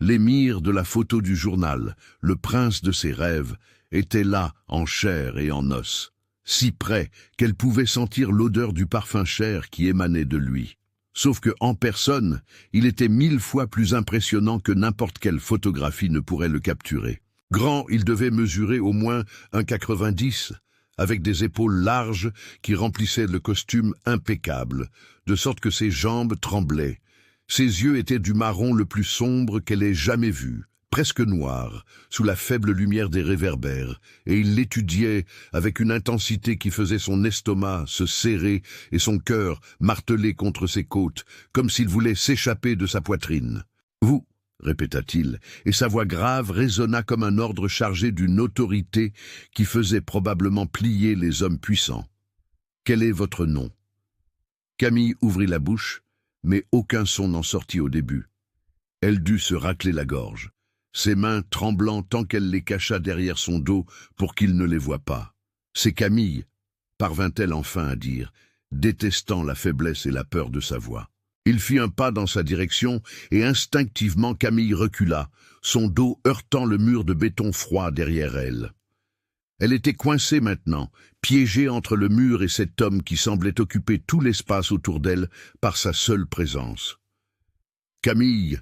L'émir de la photo du journal, le prince de ses rêves, était là en chair et en os, si près qu'elle pouvait sentir l'odeur du parfum cher qui émanait de lui. Sauf que, en personne, il était 1000 fois plus impressionnant que n'importe quelle photographie ne pourrait le capturer. Grand, il devait mesurer au moins 1,90 m, avec des épaules larges qui remplissaient le costume impeccable, de sorte que ses jambes tremblaient. Ses yeux étaient du marron le plus sombre qu'elle ait jamais vu, presque noir, sous la faible lumière des réverbères, et il l'étudiait avec une intensité qui faisait son estomac se serrer et son cœur marteler contre ses côtes, comme s'il voulait s'échapper de sa poitrine. « Vous » répéta-t-il, et sa voix grave résonna comme un ordre chargé d'une autorité qui faisait probablement plier les hommes puissants. « Quel est votre nom » Camille ouvrit la bouche, mais aucun son n'en sortit au début. Elle dut se racler la gorge, ses mains tremblant tant qu'elle les cacha derrière son dos pour qu'il ne les voie pas. « C'est Camille » parvint-elle enfin à dire, détestant la faiblesse et la peur de sa voix. Il fit un pas dans sa direction et instinctivement Camille recula, son dos heurtant le mur de béton froid derrière elle. Elle était coincée maintenant, piégée entre le mur et cet homme qui semblait occuper tout l'espace autour d'elle par sa seule présence. « Camille »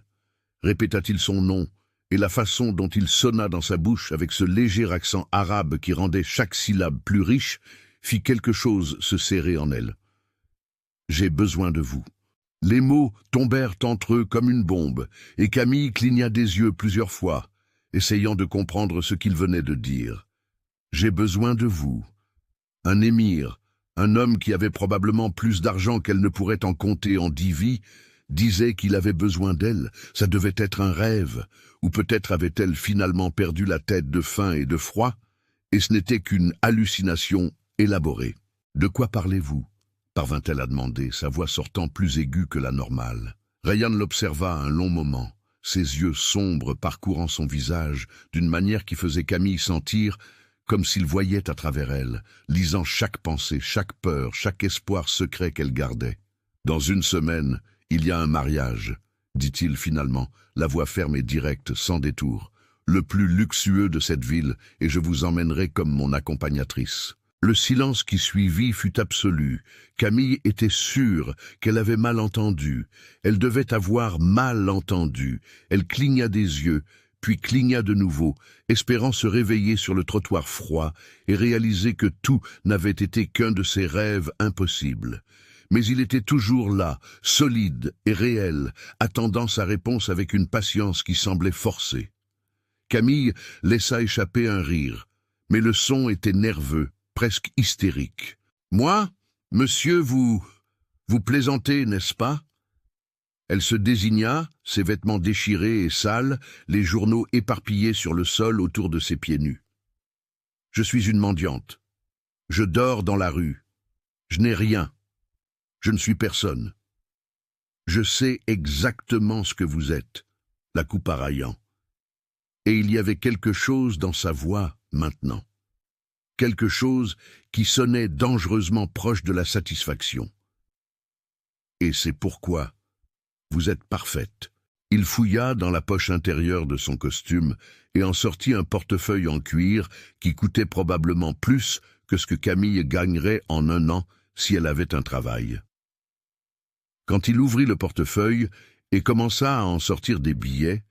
répéta-t-il son nom, et la façon dont il sonna dans sa bouche avec ce léger accent arabe qui rendait chaque syllabe plus riche, fit quelque chose se serrer en elle. « J'ai besoin de vous. » Les mots tombèrent entre eux comme une bombe, et Camille cligna des yeux plusieurs fois, essayant de comprendre ce qu'il venait de dire. « J'ai besoin de vous. » Un émir, un homme qui avait probablement plus d'argent qu'elle ne pourrait en compter en 10 vies, disait qu'il avait besoin d'elle. Ça devait être un rêve, ou peut-être avait-elle finalement perdu la tête de faim et de froid, et ce n'était qu'une hallucination élaborée. « De quoi parlez-vous » parvint-elle à demander, sa voix sortant plus aiguë que la normale. Ryan l'observa un long moment, ses yeux sombres parcourant son visage d'une manière qui faisait Camille sentir comme s'il voyait à travers elle, lisant chaque pensée, chaque peur, chaque espoir secret qu'elle gardait. « Dans 1 semaine, il y a un mariage, » dit-il finalement, la voix ferme et directe, sans détour. « Le plus luxueux de cette ville, et je vous emmènerai comme mon accompagnatrice. » Le silence qui suivit fut absolu. Camille était sûre qu'elle avait mal entendu. Elle devait avoir mal entendu. Elle cligna des yeux, puis cligna de nouveau, espérant se réveiller sur le trottoir froid et réaliser que tout n'avait été qu'un de ses rêves impossibles. Mais il était toujours là, solide et réel, attendant sa réponse avec une patience qui semblait forcée. Camille laissa échapper un rire, mais le son était nerveux, presque hystérique. « Moi, monsieur, vous plaisantez, n'est-ce pas ?» Elle se désigna, ses vêtements déchirés et sales, les journaux éparpillés sur le sol autour de ses pieds nus. « Je suis une mendiante. Je dors dans la rue. Je n'ai rien. Je ne suis personne. Je sais exactement ce que vous êtes, » la coupa raillant. Et il y avait quelque chose dans sa voix maintenant. Quelque chose qui sonnait dangereusement proche de la satisfaction. « Et c'est pourquoi vous êtes parfaite. » Il fouilla dans la poche intérieure de son costume et en sortit un portefeuille en cuir qui coûtait probablement plus que ce que Camille gagnerait en 1 an si elle avait un travail. Quand il ouvrit le portefeuille et commença à en sortir des billets,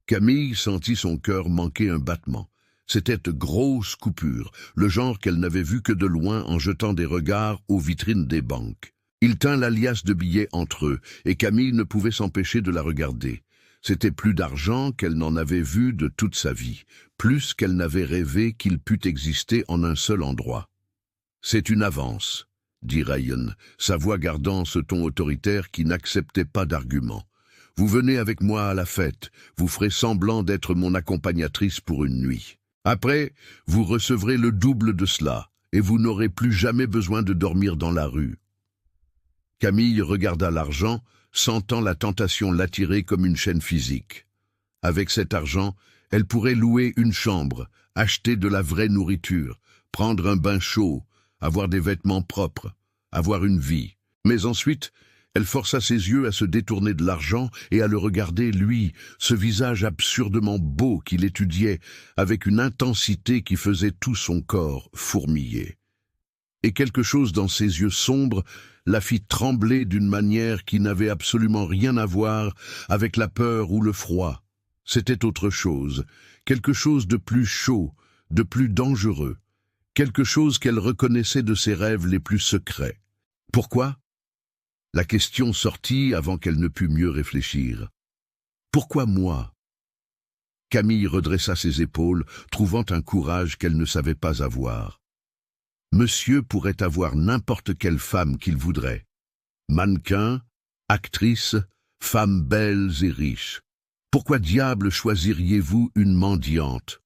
Camille sentit son cœur manquer un battement. C'était de grosses coupures, le genre qu'elle n'avait vu que de loin en jetant des regards aux vitrines des banques. Il tint la liasse de billets entre eux, et Camille ne pouvait s'empêcher de la regarder. C'était plus d'argent qu'elle n'en avait vu de toute sa vie, plus qu'elle n'avait rêvé qu'il pût exister en un seul endroit. « C'est une avance », dit Ryan, sa voix gardant ce ton autoritaire qui n'acceptait pas d'arguments. « Vous venez avec moi à la fête, vous ferez semblant d'être mon accompagnatrice pour 1 nuit. Après, vous recevrez le double de cela, et vous n'aurez plus jamais besoin de dormir dans la rue. » Camille regarda l'argent, sentant la tentation l'attirer comme une chaîne physique. Avec cet argent, Elle pourrait louer une chambre, acheter de la vraie nourriture, prendre un bain chaud, avoir des vêtements propres, avoir une vie. Mais ensuite, elle força ses yeux à se détourner de l'argent et à le regarder, lui, ce visage absurdement beau qu'il étudiait, avec une intensité qui faisait tout son corps fourmiller. Et quelque chose dans ses yeux sombres la fit trembler d'une manière qui n'avait absolument rien à voir avec la peur ou le froid. C'était autre chose, quelque chose de plus chaud, de plus dangereux, quelque chose qu'elle reconnaissait de ses rêves les plus secrets. Pourquoi ? La question sortit avant qu'elle ne pût mieux réfléchir. Pourquoi moi ? Camille redressa ses épaules, trouvant un courage qu'elle ne savait pas avoir. Monsieur pourrait avoir n'importe quelle femme qu'il voudrait. Mannequin, actrice, femmes belles et riches. Pourquoi diable choisiriez-vous une mendiante ?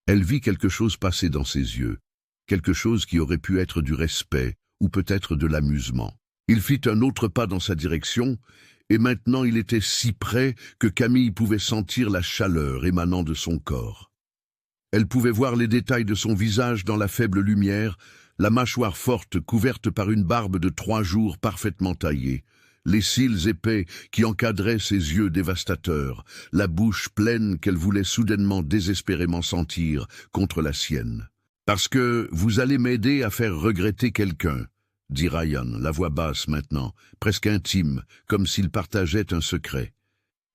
Elle vit quelque chose passer dans ses yeux, quelque chose qui aurait pu être du respect ou peut-être de l'amusement. Il fit un autre pas dans sa direction, et maintenant il était si près que Camille pouvait sentir la chaleur émanant de son corps. Elle pouvait voir les détails de son visage dans la faible lumière, la mâchoire forte couverte par une barbe de 3 jours parfaitement taillée, les cils épais qui encadraient ses yeux dévastateurs, la bouche pleine qu'elle voulait soudainement désespérément sentir contre la sienne. « Parce que vous allez m'aider à faire regretter quelqu'un », dit Ryan, la voix basse maintenant, presque intime, comme s'il partageait un secret.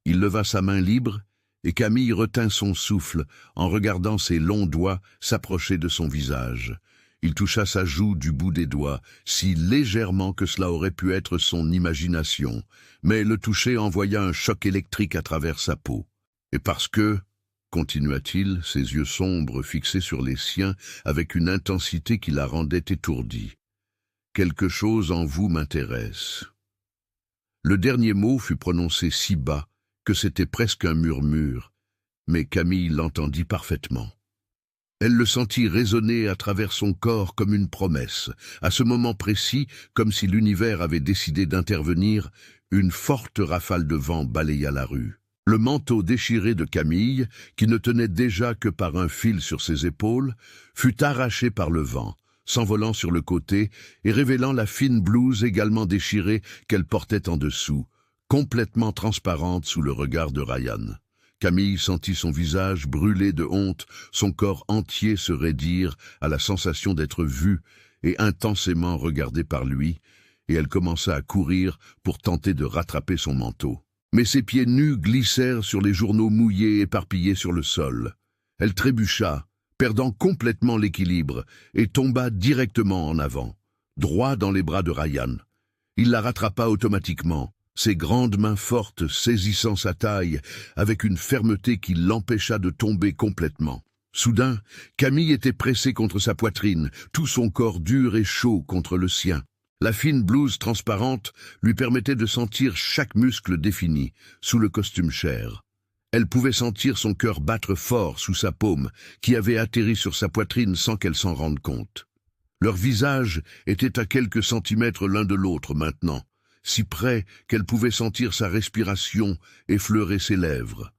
Il leva sa main libre, et Camille retint son souffle en regardant ses longs doigts s'approcher de son visage. Il toucha sa joue du bout des doigts, si légèrement que cela aurait pu être son imagination, mais le toucher envoya un choc électrique à travers sa peau. Et parce que, continua-t-il, ses yeux sombres fixés sur les siens avec une intensité qui la rendait étourdie, quelque chose en vous m'intéresse. Le dernier mot fut prononcé si bas que c'était presque un murmure, mais Camille l'entendit parfaitement. Elle le sentit résonner à travers son corps comme une promesse. À ce moment précis, comme si l'univers avait décidé d'intervenir, une forte rafale de vent balaya la rue. Le manteau déchiré de Camille, qui ne tenait déjà que par un fil sur ses épaules, fut arraché par le vent, s'envolant sur le côté et révélant la fine blouse également déchirée qu'elle portait en dessous, complètement transparente sous le regard de Ryan. Camille sentit son visage brûler de honte, son corps entier se raidir à la sensation d'être vue et intensément regardée par lui, et elle commença à courir pour tenter de rattraper son manteau. Mais ses pieds nus glissèrent sur les journaux mouillés éparpillés sur le sol. Elle trébucha, perdant complètement l'équilibre, et tomba directement en avant, droit dans les bras de Ryan. Il la rattrapa automatiquement, ses grandes mains fortes saisissant sa taille avec une fermeté qui l'empêcha de tomber complètement. Soudain, Camille était pressée contre sa poitrine, tout son corps dur et chaud contre le sien. La fine blouse transparente lui permettait de sentir chaque muscle défini, sous le costume cher. Elle pouvait sentir son cœur battre fort sous sa paume, qui avait atterri sur sa poitrine sans qu'elle s'en rende compte. Leurs visages étaient à quelques centimètres l'un de l'autre maintenant, si près qu'elle pouvait sentir sa respiration effleurer ses lèvres.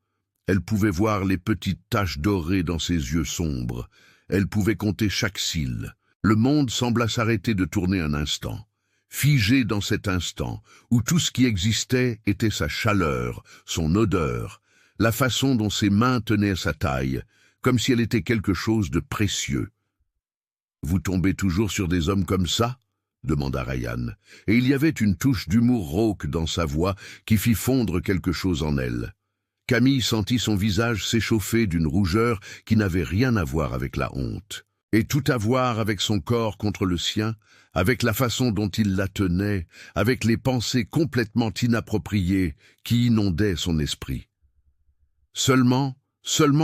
Elle pouvait voir les petites taches dorées dans ses yeux sombres. Elle pouvait compter chaque cil. Le monde sembla s'arrêter de tourner un instant, figé dans cet instant où tout ce qui existait était sa chaleur, son odeur, la façon dont ses mains tenaient sa taille, comme si elle était quelque chose de précieux. « Vous tombez toujours sur des hommes comme ça ?» demanda Ryan, et il y avait une touche d'humour rauque dans sa voix qui fit fondre quelque chose en elle. Camille sentit son visage s'échauffer d'une rougeur qui n'avait rien à voir avec la honte, et tout à voir avec son corps contre le sien, avec la façon dont il la tenait, avec les pensées complètement inappropriées qui inondaient son esprit. Seulement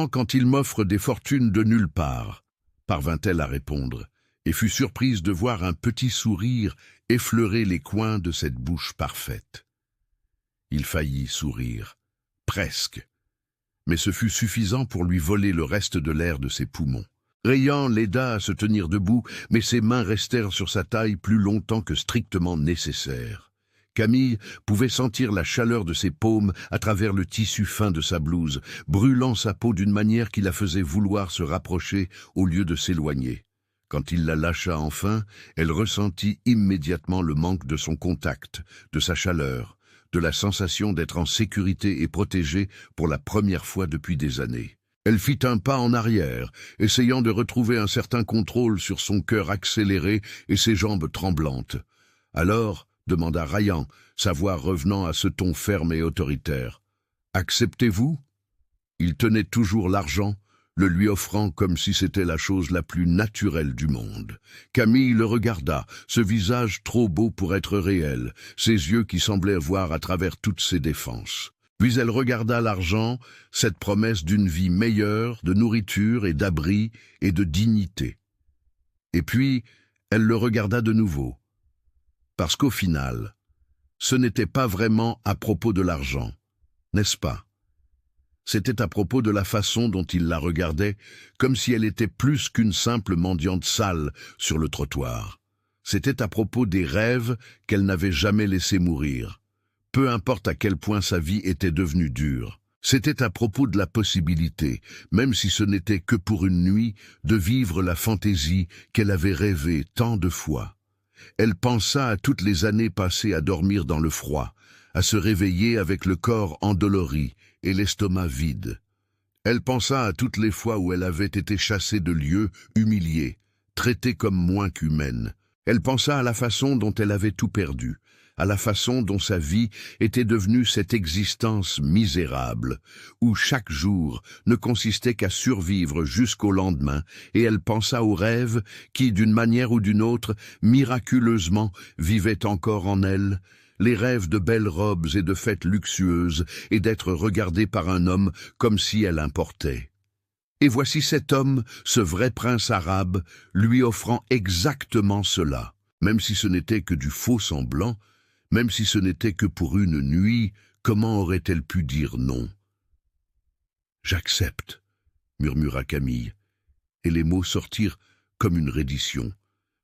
quand il m'offre des fortunes de nulle part, parvint-elle à répondre, et fut surprise de voir un petit sourire effleurer les coins de cette bouche parfaite. Il faillit sourire, presque, mais ce fut suffisant pour lui voler le reste de l'air de ses poumons. Ryan l'aida à se tenir debout, mais ses mains restèrent sur sa taille plus longtemps que strictement nécessaire. Camille pouvait sentir la chaleur de ses paumes à travers le tissu fin de sa blouse, brûlant sa peau d'une manière qui la faisait vouloir se rapprocher au lieu de s'éloigner. Quand il la lâcha enfin, elle ressentit immédiatement le manque de son contact, de sa chaleur, de la sensation d'être en sécurité et protégée pour la première fois depuis des années. Elle fit un pas en arrière, essayant de retrouver un certain contrôle sur son cœur accéléré et ses jambes tremblantes. « Alors ?» demanda Ryan, sa voix revenant à ce ton ferme et autoritaire. « Acceptez-vous » Il tenait toujours l'argent, le lui offrant comme si c'était la chose la plus naturelle du monde. Camille le regarda, ce visage trop beau pour être réel, ses yeux qui semblaient voir à travers toutes ses défenses. Puis elle regarda l'argent, cette promesse d'une vie meilleure, de nourriture et d'abri et de dignité. Et puis, elle le regarda de nouveau. Parce qu'au final, ce n'était pas vraiment à propos de l'argent, n'est-ce pas? C'était à propos de la façon dont il la regardait, comme si elle était plus qu'une simple mendiante sale sur le trottoir. C'était à propos des rêves qu'elle n'avait jamais laissés mourir. Peu importe à quel point sa vie était devenue dure. C'était à propos de la possibilité, même si ce n'était que pour une nuit, de vivre la fantaisie qu'elle avait rêvée tant de fois. Elle pensa à toutes les années passées à dormir dans le froid, à se réveiller avec le corps endolori et l'estomac vide. Elle pensa à toutes les fois où elle avait été chassée de lieux, humiliée, traitée comme moins qu'humaine. Elle pensa à la façon dont elle avait tout perdu, à la façon dont sa vie était devenue cette existence misérable, où chaque jour ne consistait qu'à survivre jusqu'au lendemain, et elle pensa aux rêves qui, d'une manière ou d'une autre, miraculeusement, vivaient encore en elle, les rêves de belles robes et de fêtes luxueuses, et d'être regardée par un homme comme si elle importait. Et voici cet homme, ce vrai prince arabe, lui offrant exactement cela, même si ce n'était que du faux semblant, même si ce n'était que pour une nuit, comment aurait-elle pu dire non? « J'accepte », murmura Camille, et les mots sortirent comme une reddition,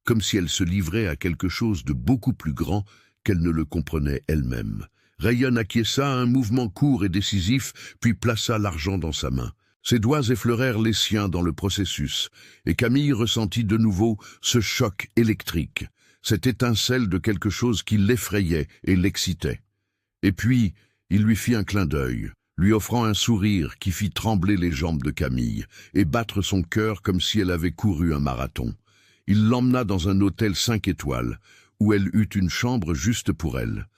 comme si elle se livrait à quelque chose de beaucoup plus grand qu'elle ne le comprenait elle-même. Ryan acquiesça à un mouvement court et décisif, puis plaça l'argent dans sa main. Ses doigts effleurèrent les siens dans le processus, et Camille ressentit de nouveau ce choc électrique, cette étincelle de quelque chose qui l'effrayait et l'excitait. Et puis, il lui fit un clin d'œil, lui offrant un sourire qui fit trembler les jambes de Camille et battre son cœur comme si elle avait couru un marathon. Il l'emmena dans un hôtel 5 étoiles, où elle eut une chambre juste pour elle,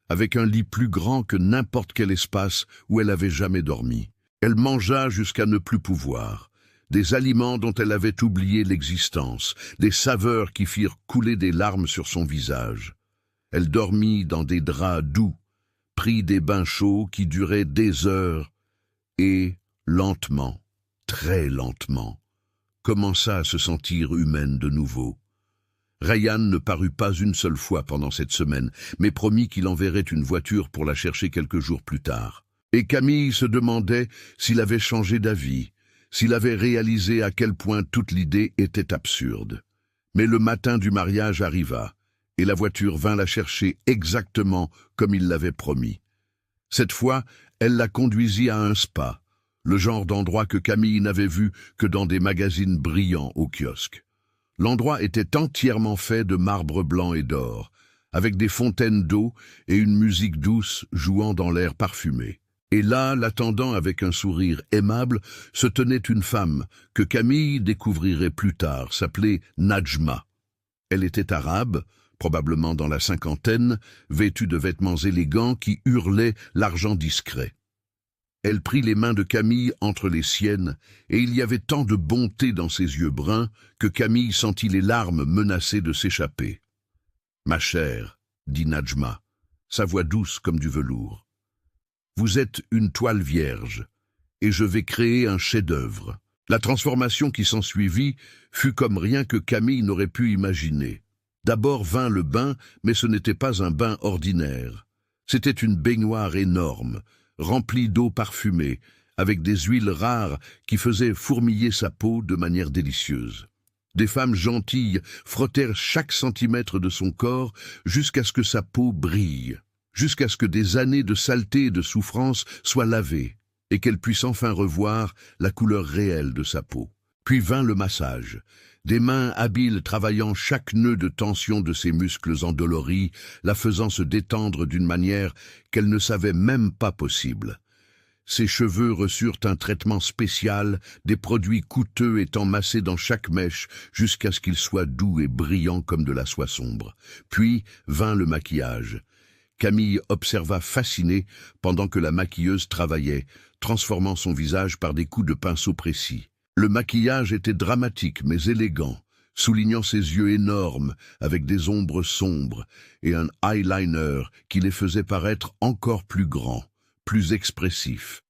avec un lit plus grand que n'importe quel espace où elle avait jamais dormi. Elle mangea jusqu'à ne plus pouvoir. Des aliments dont elle avait oublié l'existence, des saveurs qui firent couler des larmes sur son visage. Elle dormit dans des draps doux, prit des bains chauds qui duraient des heures, et, lentement, très lentement, commença à se sentir humaine de nouveau. Ryan ne parut pas une seule fois pendant cette semaine, mais promit qu'il enverrait une voiture pour la chercher quelques jours plus tard. Et Camille se demandait s'il avait changé d'avis, s'il avait réalisé à quel point toute l'idée était absurde. Mais le matin du mariage arriva, et la voiture vint la chercher exactement comme il l'avait promis. Cette fois, elle la conduisit à un spa, le genre d'endroit que Camille n'avait vu que dans des magazines brillants au kiosque. L'endroit était entièrement fait de marbre blanc et d'or, avec des fontaines d'eau et une musique douce jouant dans l'air parfumé. Et là, l'attendant avec un sourire aimable, se tenait une femme que Camille découvrirait plus tard, s'appelait Najma. Elle était arabe, probablement dans la cinquantaine, vêtue de vêtements élégants qui hurlaient l'argent discret. Elle prit les mains de Camille entre les siennes, et il y avait tant de bonté dans ses yeux bruns que Camille sentit les larmes menacer de s'échapper. « Ma chère, » dit Najma, sa voix douce comme du velours. « Vous êtes une toile vierge, et je vais créer un chef-d'œuvre. » La transformation qui s'ensuivit fut comme rien que Camille n'aurait pu imaginer. D'abord vint le bain, mais ce n'était pas un bain ordinaire. C'était une baignoire énorme, remplie d'eau parfumée, avec des huiles rares qui faisaient fourmiller sa peau de manière délicieuse. Des femmes gentilles frottèrent chaque centimètre de son corps jusqu'à ce que sa peau brille, jusqu'à ce que des années de saleté et de souffrance soient lavées, et qu'elle puisse enfin revoir la couleur réelle de sa peau. Puis vint le massage, des mains habiles travaillant chaque nœud de tension de ses muscles endoloris, la faisant se détendre d'une manière qu'elle ne savait même pas possible. Ses cheveux reçurent un traitement spécial, des produits coûteux étant massés dans chaque mèche jusqu'à ce qu'ils soient doux et brillants comme de la soie sombre. Puis vint le maquillage. Camille observa fascinée pendant que la maquilleuse travaillait, transformant son visage par des coups de pinceau précis. Le maquillage était dramatique mais élégant, soulignant ses yeux énormes avec des ombres sombres et un eyeliner qui les faisait paraître encore plus grands, plus expressifs.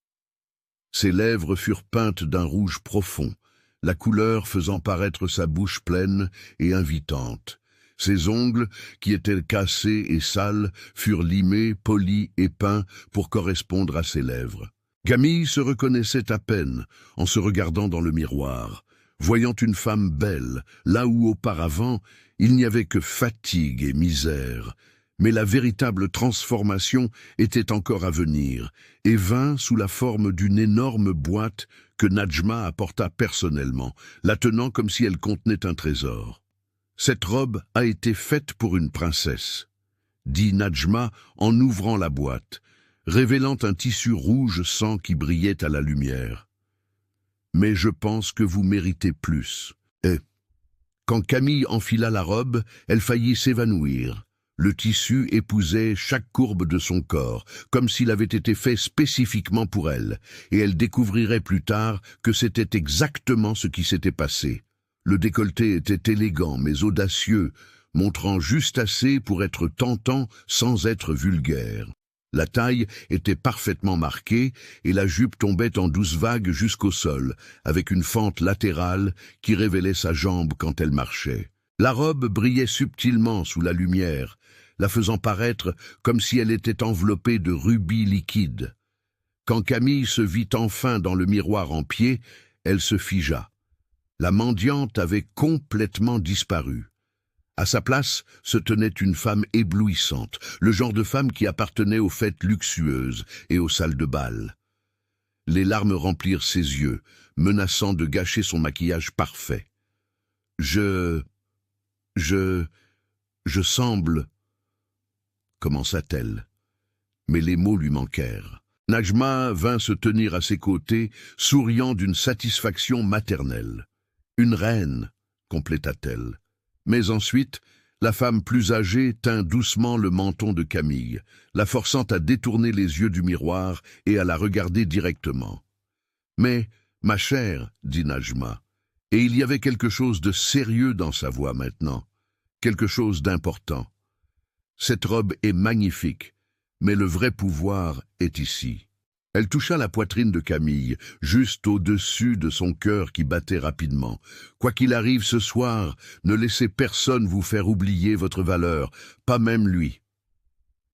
Ses lèvres furent peintes d'un rouge profond, la couleur faisant paraître sa bouche pleine et invitante. Ses ongles, qui étaient cassés et sales, furent limés, polis et peints pour correspondre à ses lèvres. Camille se reconnaissait à peine en se regardant dans le miroir, voyant une femme belle, là où auparavant il n'y avait que fatigue et misère. Mais la véritable transformation était encore à venir et vint sous la forme d'une énorme boîte que Najma apporta personnellement, la tenant comme si elle contenait un trésor. « Cette robe a été faite pour une princesse », dit Najma en ouvrant la boîte, révélant un tissu rouge sang qui brillait à la lumière. « Mais je pense que vous méritez plus. » Et quand Camille enfila la robe, elle faillit s'évanouir. Le tissu épousait chaque courbe de son corps, comme s'il avait été fait spécifiquement pour elle, et elle découvrirait plus tard que c'était exactement ce qui s'était passé. Le décolleté était élégant mais audacieux, montrant juste assez pour être tentant sans être vulgaire. La taille était parfaitement marquée et la jupe tombait en douces vagues jusqu'au sol, avec une fente latérale qui révélait sa jambe quand elle marchait. La robe brillait subtilement sous la lumière, la faisant paraître comme si elle était enveloppée de rubis liquides. Quand Camille se vit enfin dans le miroir en pied, elle se figea. La mendiante avait complètement disparu. À sa place se tenait une femme éblouissante, le genre de femme qui appartenait aux fêtes luxueuses et aux salles de bal. Les larmes remplirent ses yeux, menaçant de gâcher son maquillage parfait. Je semble... commença-t-elle. Mais les mots lui manquèrent. Najma vint se tenir à ses côtés, souriant d'une satisfaction maternelle. « Une reine », compléta-t-elle. Mais ensuite, la femme plus âgée tint doucement le menton de Camille, la forçant à détourner les yeux du miroir et à la regarder directement. « Mais, ma chère, dit Najma, et il y avait quelque chose de sérieux dans sa voix maintenant, quelque chose d'important. Cette robe est magnifique, mais le vrai pouvoir est ici. » Elle toucha la poitrine de Camille, juste au-dessus de son cœur qui battait rapidement. « Quoi qu'il arrive ce soir, ne laissez personne vous faire oublier votre valeur, pas même lui. »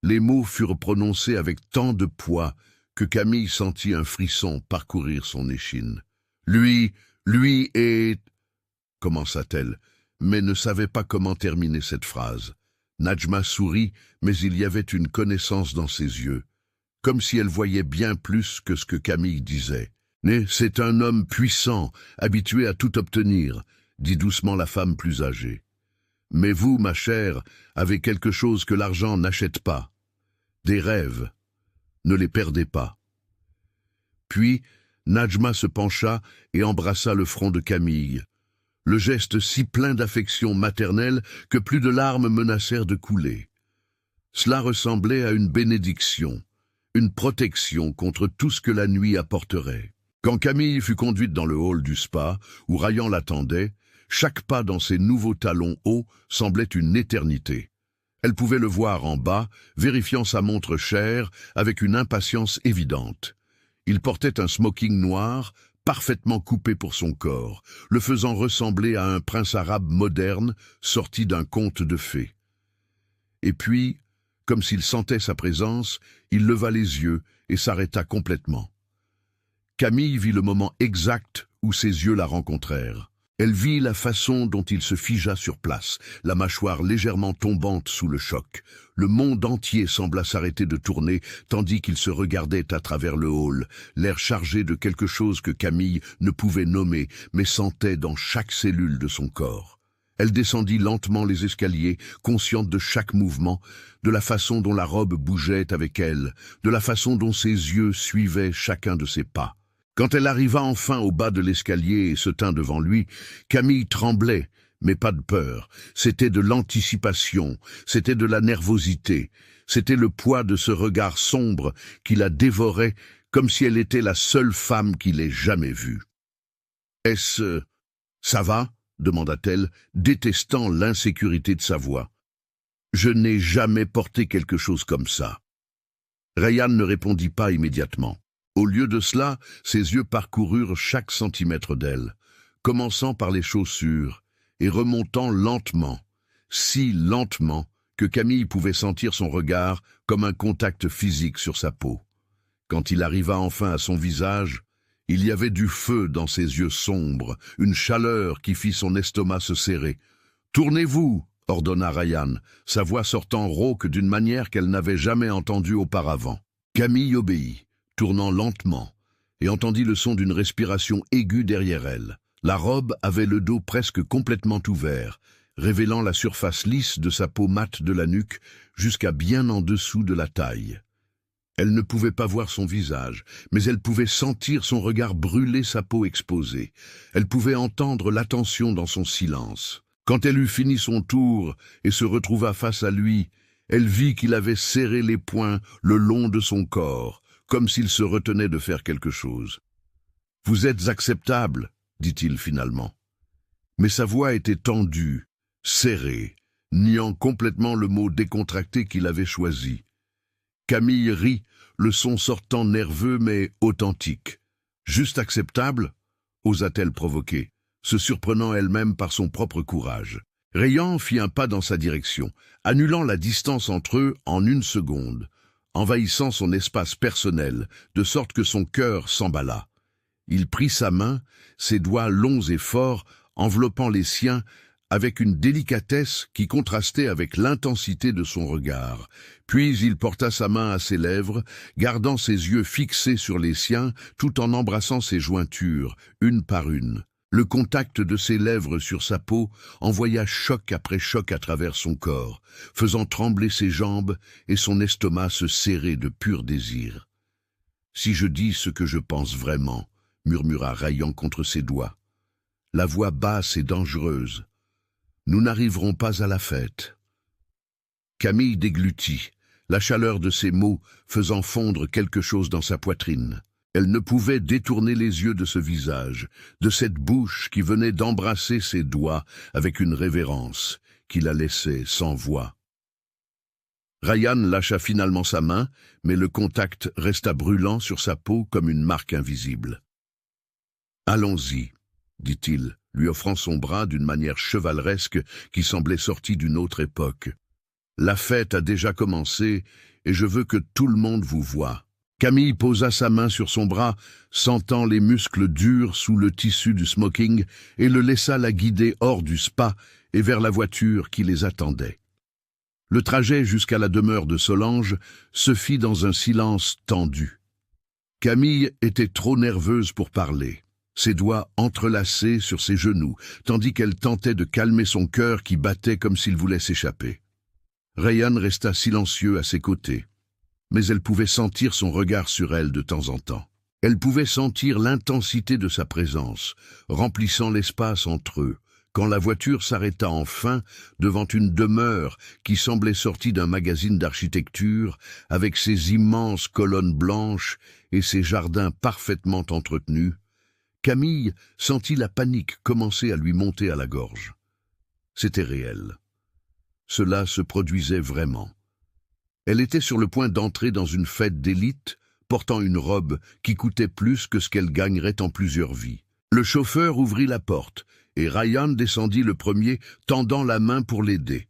Les mots furent prononcés avec tant de poids que Camille sentit un frisson parcourir son échine. « Lui est... » commença-t-elle, mais ne savait pas comment terminer cette phrase. Najma sourit, mais il y avait une connaissance dans ses yeux, comme si elle voyait bien plus que ce que Camille disait. « Mais c'est un homme puissant, habitué à tout obtenir, » dit doucement la femme plus âgée. « Mais vous, ma chère, avez quelque chose que l'argent n'achète pas. Des rêves. Ne les perdez pas. » Puis, Najma se pencha et embrassa le front de Camille. Le geste si plein d'affection maternelle que plus de larmes menacèrent de couler. Cela ressemblait à une bénédiction, une protection contre tout ce que la nuit apporterait. Quand Camille fut conduite dans le hall du spa, où Rayan l'attendait, chaque pas dans ses nouveaux talons hauts semblait une éternité. Elle pouvait le voir en bas, vérifiant sa montre chère avec une impatience évidente. Il portait un smoking noir, parfaitement coupé pour son corps, le faisant ressembler à un prince arabe moderne sorti d'un conte de fées. Et puis, comme s'il sentait sa présence, il leva les yeux et s'arrêta complètement. Camille vit le moment exact où ses yeux la rencontrèrent. Elle vit la façon dont il se figea sur place, la mâchoire légèrement tombante sous le choc. Le monde entier sembla s'arrêter de tourner, tandis qu'il se regardait à travers le hall, l'air chargé de quelque chose que Camille ne pouvait nommer, mais sentait dans chaque cellule de son corps. Elle descendit lentement les escaliers, consciente de chaque mouvement, de la façon dont la robe bougeait avec elle, de la façon dont ses yeux suivaient chacun de ses pas. Quand elle arriva enfin au bas de l'escalier et se tint devant lui, Camille tremblait, mais pas de peur. C'était de l'anticipation, c'était de la nervosité, c'était le poids de ce regard sombre qui la dévorait comme si elle était la seule femme qu'il ait jamais vue. « Est-ce... ça va ?» demanda-t-elle, détestant l'insécurité de sa voix. « Je n'ai jamais porté quelque chose comme ça. » Rayhan ne répondit pas immédiatement. Au lieu de cela, ses yeux parcoururent chaque centimètre d'elle, commençant par les chaussures et remontant lentement, si lentement que Camille pouvait sentir son regard comme un contact physique sur sa peau. Quand il arriva enfin à son visage, il y avait du feu dans ses yeux sombres, une chaleur qui fit son estomac se serrer. « Tournez-vous !» ordonna Rayhan, sa voix sortant rauque d'une manière qu'elle n'avait jamais entendue auparavant. Camille obéit, tournant lentement, et entendit le son d'une respiration aiguë derrière elle. La robe avait le dos presque complètement ouvert, révélant la surface lisse de sa peau mate de la nuque jusqu'à bien en dessous de la taille. Elle ne pouvait pas voir son visage, mais elle pouvait sentir son regard brûler sa peau exposée. Elle pouvait entendre l'attention dans son silence. Quand elle eut fini son tour et se retrouva face à lui, elle vit qu'il avait serré les poings le long de son corps, comme s'il se retenait de faire quelque chose. « Vous êtes acceptable », dit-il finalement. Mais sa voix était tendue, serrée, niant complètement le mot décontracté qu'il avait choisi. Camille rit, le son sortant nerveux mais authentique. « Juste acceptable ?» osa-t-elle provoquer, se surprenant elle-même par son propre courage. Rayhan fit un pas dans sa direction, annulant la distance entre eux en une seconde, envahissant son espace personnel, de sorte que son cœur s'emballa. Il prit sa main, ses doigts longs et forts, enveloppant les siens, avec une délicatesse qui contrastait avec l'intensité de son regard. Puis il porta sa main à ses lèvres, gardant ses yeux fixés sur les siens, tout en embrassant ses jointures, une par une. Le contact de ses lèvres sur sa peau envoya choc après choc à travers son corps, faisant trembler ses jambes et son estomac se serrer de pur désir. « Si je dis ce que je pense vraiment, » murmura Rayhan contre ses doigts. La voix basse et dangereuse. « Nous n'arriverons pas à la fête. » Camille déglutit, la chaleur de ses mots faisant fondre quelque chose dans sa poitrine. Elle ne pouvait détourner les yeux de ce visage, de cette bouche qui venait d'embrasser ses doigts avec une révérence qui la laissait sans voix. Rayhan lâcha finalement sa main, mais le contact resta brûlant sur sa peau comme une marque invisible. « Allons-y », dit-il, lui offrant son bras d'une manière chevaleresque qui semblait sortie d'une autre époque. « La fête a déjà commencé et je veux que tout le monde vous voie. » Camille posa sa main sur son bras, sentant les muscles durs sous le tissu du smoking, et le laissa la guider hors du spa et vers la voiture qui les attendait. Le trajet jusqu'à la demeure de Solange se fit dans un silence tendu. Camille était trop nerveuse pour parler, ses doigts entrelacés sur ses genoux, tandis qu'elle tentait de calmer son cœur qui battait comme s'il voulait s'échapper. Rayhan resta silencieux à ses côtés. Mais elle pouvait sentir son regard sur elle de temps en temps. Elle pouvait sentir l'intensité de sa présence, remplissant l'espace entre eux, quand la voiture s'arrêta enfin devant une demeure qui semblait sortie d'un magazine d'architecture, avec ses immenses colonnes blanches et ses jardins parfaitement entretenus. Camille sentit la panique commencer à lui monter à la gorge. C'était réel. Cela se produisait vraiment. Elle était sur le point d'entrer dans une fête d'élite, portant une robe qui coûtait plus que ce qu'elle gagnerait en plusieurs vies. Le chauffeur ouvrit la porte, et Rayhan descendit le premier, tendant la main pour l'aider.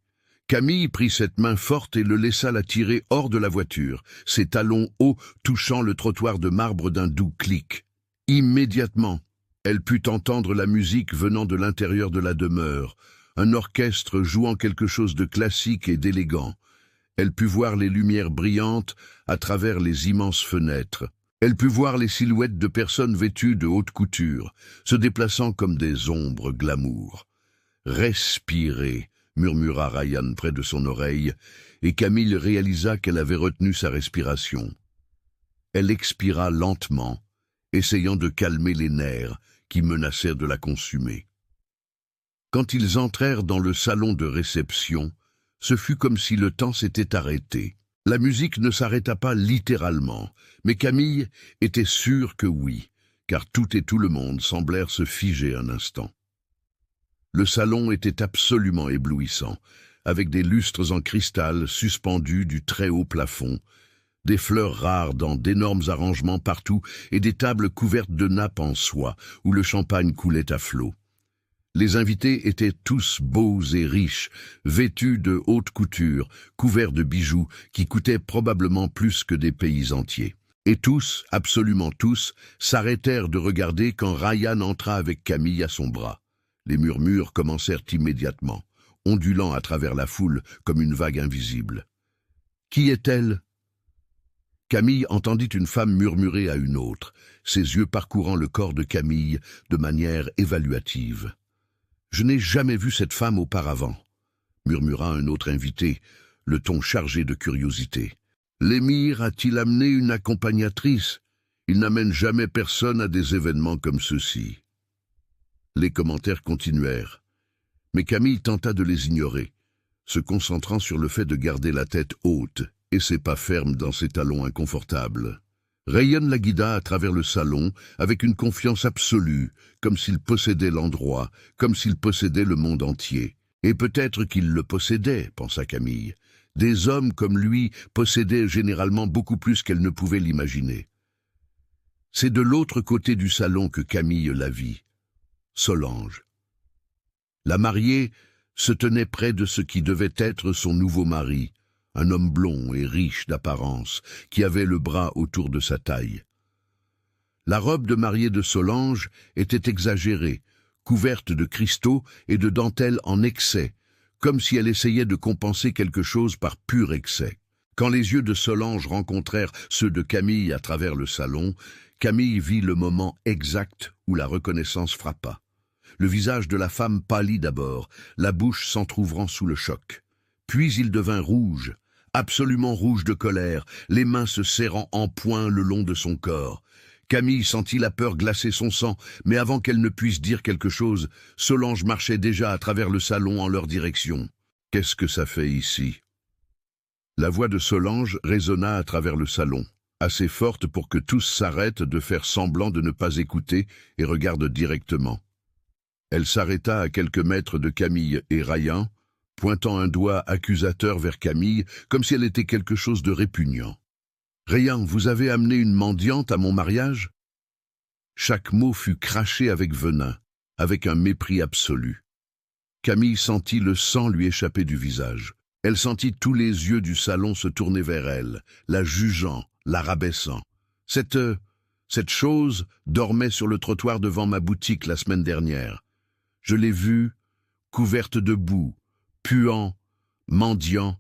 Camille prit cette main forte et le laissa la tirer hors de la voiture, ses talons hauts touchant le trottoir de marbre d'un doux clic. Immédiatement, Elle put entendre la musique venant de l'intérieur de la demeure, un orchestre jouant quelque chose de classique et d'élégant. Elle put voir les lumières brillantes à travers les immenses fenêtres. Elle put voir les silhouettes de personnes vêtues de haute couture, se déplaçant comme des ombres glamour. « Respirez », murmura Ryan près de son oreille, et Camille réalisa qu'elle avait retenu sa respiration. Elle expira lentement, essayant de calmer les nerfs qui menaçèrent de la consumer. Quand ils entrèrent dans le salon de réception, ce fut comme si le temps s'était arrêté. La musique ne s'arrêta pas littéralement, mais Camille était sûre que oui, car tout et tout le monde semblèrent se figer un instant. Le salon était absolument éblouissant, avec des lustres en cristal suspendus du très haut plafond, des fleurs rares dans d'énormes arrangements partout et des tables couvertes de nappes en soie où le champagne coulait à flots. Les invités étaient tous beaux et riches, vêtus de haute couture, couverts de bijoux qui coûtaient probablement plus que des pays entiers. Et tous, absolument tous, s'arrêtèrent de regarder quand Ryan entra avec Camille à son bras. Les murmures commencèrent immédiatement, ondulant à travers la foule comme une vague invisible. « Qui est-elle » Camille entendit une femme murmurer à une autre, ses yeux parcourant le corps de Camille de manière évaluative. « Je n'ai jamais vu cette femme auparavant », murmura un autre invité, le ton chargé de curiosité. « L'émir a-t-il amené une accompagnatrice? Il n'amène jamais personne à des événements comme ceux-ci. » Les commentaires continuèrent, mais Camille tenta de les ignorer, se concentrant sur le fait de garder la tête haute et ses pas fermes dans ses talons inconfortables. Ryan la guida à travers le salon avec une confiance absolue, comme s'il possédait l'endroit, comme s'il possédait le monde entier. Et peut-être qu'il le possédait, pensa Camille. Des hommes comme lui possédaient généralement beaucoup plus qu'elle ne pouvait l'imaginer. C'est de l'autre côté du salon que Camille la vit. Solange. La mariée se tenait près de ce qui devait être son nouveau mari, un homme blond et riche d'apparence, qui avait le bras autour de sa taille. La robe de mariée de Solange était exagérée, couverte de cristaux et de dentelles en excès, comme si elle essayait de compenser quelque chose par pur excès. Quand les yeux de Solange rencontrèrent ceux de Camille à travers le salon, Camille vit le moment exact où la reconnaissance frappa. Le visage de la femme pâlit d'abord, la bouche s'entr'ouvrant sous le choc. Puis il devint rouge, absolument rouge de colère, les mains se serrant en poing le long de son corps. Camille sentit la peur glacer son sang, mais avant qu'elle ne puisse dire quelque chose, Solange marchait déjà à travers le salon en leur direction. « Qu'est-ce que ça fait ici ?» La voix de Solange résonna à travers le salon, assez forte pour que tous s'arrêtent de faire semblant de ne pas écouter et regardent directement. Elle s'arrêta à quelques mètres de Camille et Ryan, pointant un doigt accusateur vers Camille, comme si elle était quelque chose de répugnant. « Ryan, vous avez amené une mendiante à mon mariage ?» Chaque mot fut craché avec venin, avec un mépris absolu. Camille sentit le sang lui échapper du visage. Elle sentit tous les yeux du salon se tourner vers elle, la jugeant, la rabaissant. Cette chose dormait sur le trottoir devant ma boutique la semaine dernière. Je l'ai vue, couverte de boue, puant, mendiant.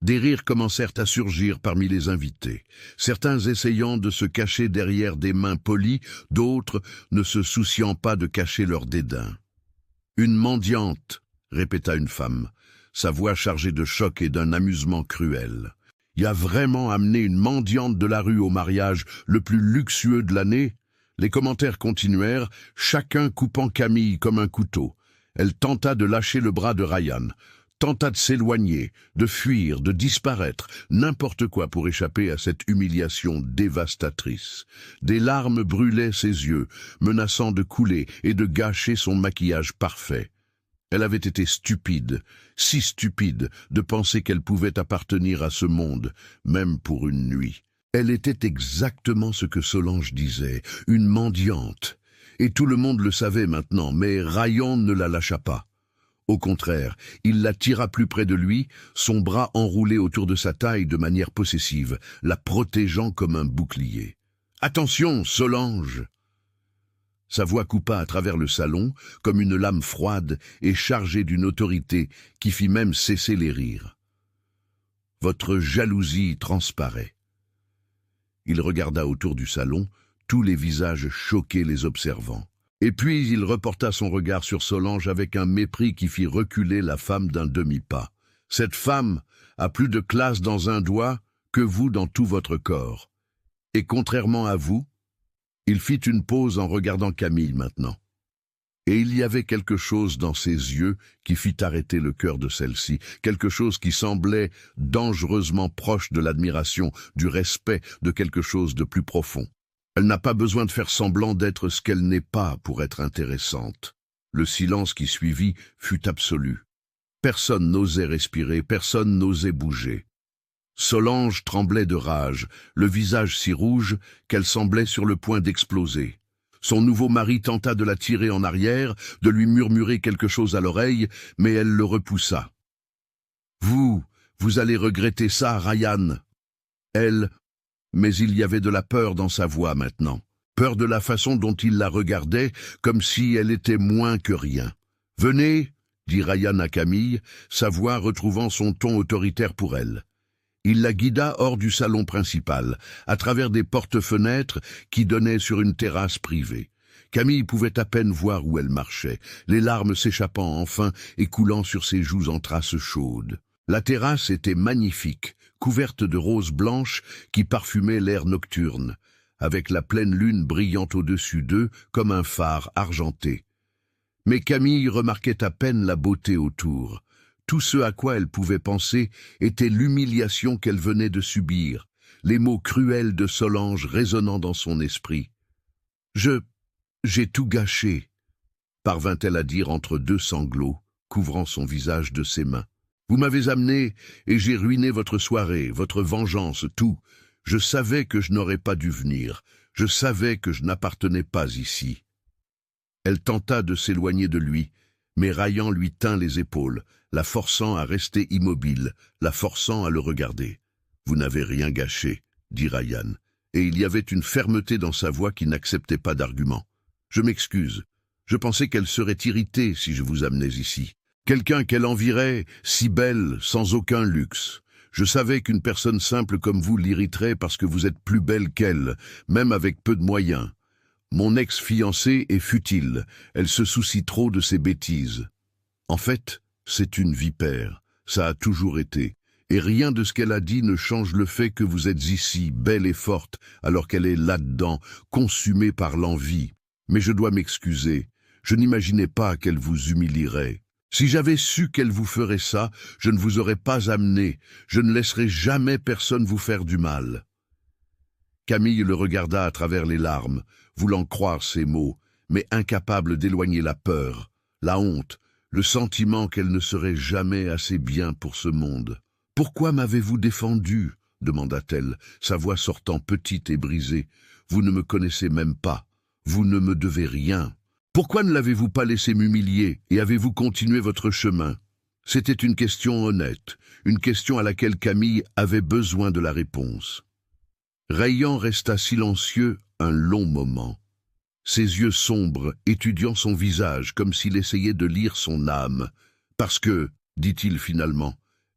Des rires commencèrent à surgir parmi les invités, certains essayant de se cacher derrière des mains polies, d'autres ne se souciant pas de cacher leur dédain. « Une mendiante », répéta une femme, sa voix chargée de choc et d'un amusement cruel. « Y a vraiment amené une mendiante de la rue au mariage le plus luxueux de l'année ?» Les commentaires continuèrent, chacun coupant Camille comme un couteau. Elle tenta de lâcher le bras de Ryan, tenta de s'éloigner, de fuir, de disparaître, n'importe quoi pour échapper à cette humiliation dévastatrice. Des larmes brûlaient ses yeux, menaçant de couler et de gâcher son maquillage parfait. Elle avait été stupide, si stupide, de penser qu'elle pouvait appartenir à ce monde, même pour une nuit. Elle était exactement ce que Solange disait, une mendiante. Et tout le monde le savait maintenant, mais Ryan ne la lâcha pas. Au contraire, il la tira plus près de lui, son bras enroulé autour de sa taille de manière possessive, la protégeant comme un bouclier. « Attention, Solange !» Sa voix coupa à travers le salon, comme une lame froide et chargée d'une autorité qui fit même cesser les rires. « Votre jalousie transparaît. » Il regarda autour du salon, tous les visages choqués les observant. Et puis il reporta son regard sur Solange avec un mépris qui fit reculer la femme d'un demi-pas. « Cette femme a plus de classe dans un doigt que vous dans tout votre corps. Et contrairement à vous, il fit une pause en regardant Camille maintenant. Et il y avait quelque chose dans ses yeux qui fit arrêter le cœur de celle-ci, quelque chose qui semblait dangereusement proche de l'admiration, du respect, de quelque chose de plus profond. Elle n'a pas besoin de faire semblant d'être ce qu'elle n'est pas pour être intéressante. Le silence qui suivit fut absolu. Personne n'osait respirer, personne n'osait bouger. Solange tremblait de rage, le visage si rouge qu'elle semblait sur le point d'exploser. Son nouveau mari tenta de la tirer en arrière, de lui murmurer quelque chose à l'oreille, mais elle le repoussa. « Vous allez regretter ça, Ryan. » Elle, mais il y avait de la peur dans sa voix maintenant. Peur de la façon dont il la regardait, comme si elle était moins que rien. « Venez, » dit Ryan à Camille, sa voix retrouvant son ton autoritaire pour elle. Il la guida hors du salon principal, à travers des portes-fenêtres qui donnaient sur une terrasse privée. Camille pouvait à peine voir où elle marchait, les larmes s'échappant enfin et coulant sur ses joues en traces chaudes. La terrasse était magnifique, couverte de roses blanches qui parfumaient l'air nocturne, avec la pleine lune brillant au-dessus d'eux comme un phare argenté. Mais Camille remarquait à peine la beauté autour. Tout ce à quoi elle pouvait penser était l'humiliation qu'elle venait de subir, les mots cruels de Solange résonnant dans son esprit. « J'ai tout gâché », parvint-elle à dire entre deux sanglots, couvrant son visage de ses mains. « Vous m'avez amené et j'ai ruiné votre soirée, votre vengeance, tout. Je savais que je n'aurais pas dû venir. Je savais que je n'appartenais pas ici. » Elle tenta de s'éloigner de lui, mais Ryan lui tint les épaules, la forçant à rester immobile, la forçant à le regarder. « Vous n'avez rien gâché, » dit Ryan, et il y avait une fermeté dans sa voix qui n'acceptait pas d'argument. « Je m'excuse. Je pensais qu'elle serait irritée si je vous amenais ici. Quelqu'un qu'elle envierait, si belle, sans aucun luxe. Je savais qu'une personne simple comme vous l'irriterait parce que vous êtes plus belle qu'elle, même avec peu de moyens. Mon ex-fiancée est futile, elle se soucie trop de ses bêtises. En fait, c'est une vipère, ça a toujours été, et rien de ce qu'elle a dit ne change le fait que vous êtes ici, belle et forte, alors qu'elle est là-dedans, consumée par l'envie. Mais je dois m'excuser, je n'imaginais pas qu'elle vous humilierait. Si j'avais su qu'elle vous ferait ça, je ne vous aurais pas amené, je ne laisserai jamais personne vous faire du mal. » Camille le regarda à travers les larmes, voulant croire ses mots, mais incapable d'éloigner la peur, la honte, le sentiment qu'elle ne serait jamais assez bien pour ce monde. « Pourquoi m'avez-vous défendu ?» demanda-t-elle, sa voix sortant petite et brisée. « Vous ne me connaissez même pas, vous ne me devez rien. Pourquoi ne l'avez-vous pas laissé m'humilier et avez-vous continué votre chemin ?» C'était une question honnête, une question à laquelle Camille avait besoin de la réponse. Ryan resta silencieux un long moment, ses yeux sombres étudiant son visage comme s'il essayait de lire son âme. « Parce que, dit-il finalement,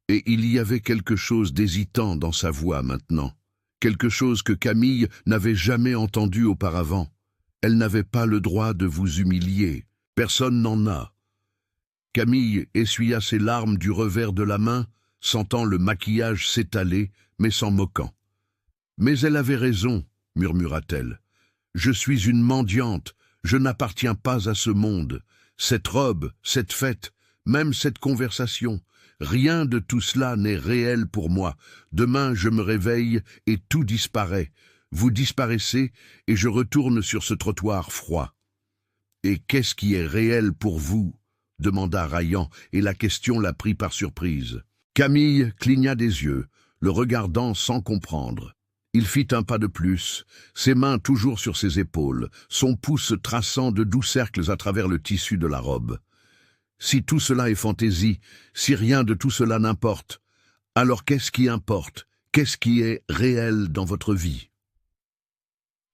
et il y avait quelque chose d'hésitant dans sa voix maintenant, quelque chose que Camille n'avait jamais entendu auparavant. Elle n'avait pas le droit de vous humilier, personne n'en a. » Camille essuya ses larmes du revers de la main, sentant le maquillage s'étaler, mais s'en moquant. « Mais elle avait raison, » murmura-t-elle. « Je suis une mendiante, je n'appartiens pas à ce monde. Cette robe, cette fête, même cette conversation, rien de tout cela n'est réel pour moi. Demain, je me réveille et tout disparaît. Vous disparaissez et je retourne sur ce trottoir froid. »« Et qu'est-ce qui est réel pour vous ?» demanda Ryan, et la question la prit par surprise. Camille cligna des yeux, le regardant sans comprendre. Il fit un pas de plus, ses mains toujours sur ses épaules, son pouce traçant de doux cercles à travers le tissu de la robe. « Si tout cela est fantaisie, si rien de tout cela n'importe, alors qu'est-ce qui importe? Qu'est-ce qui est réel dans votre vie ?»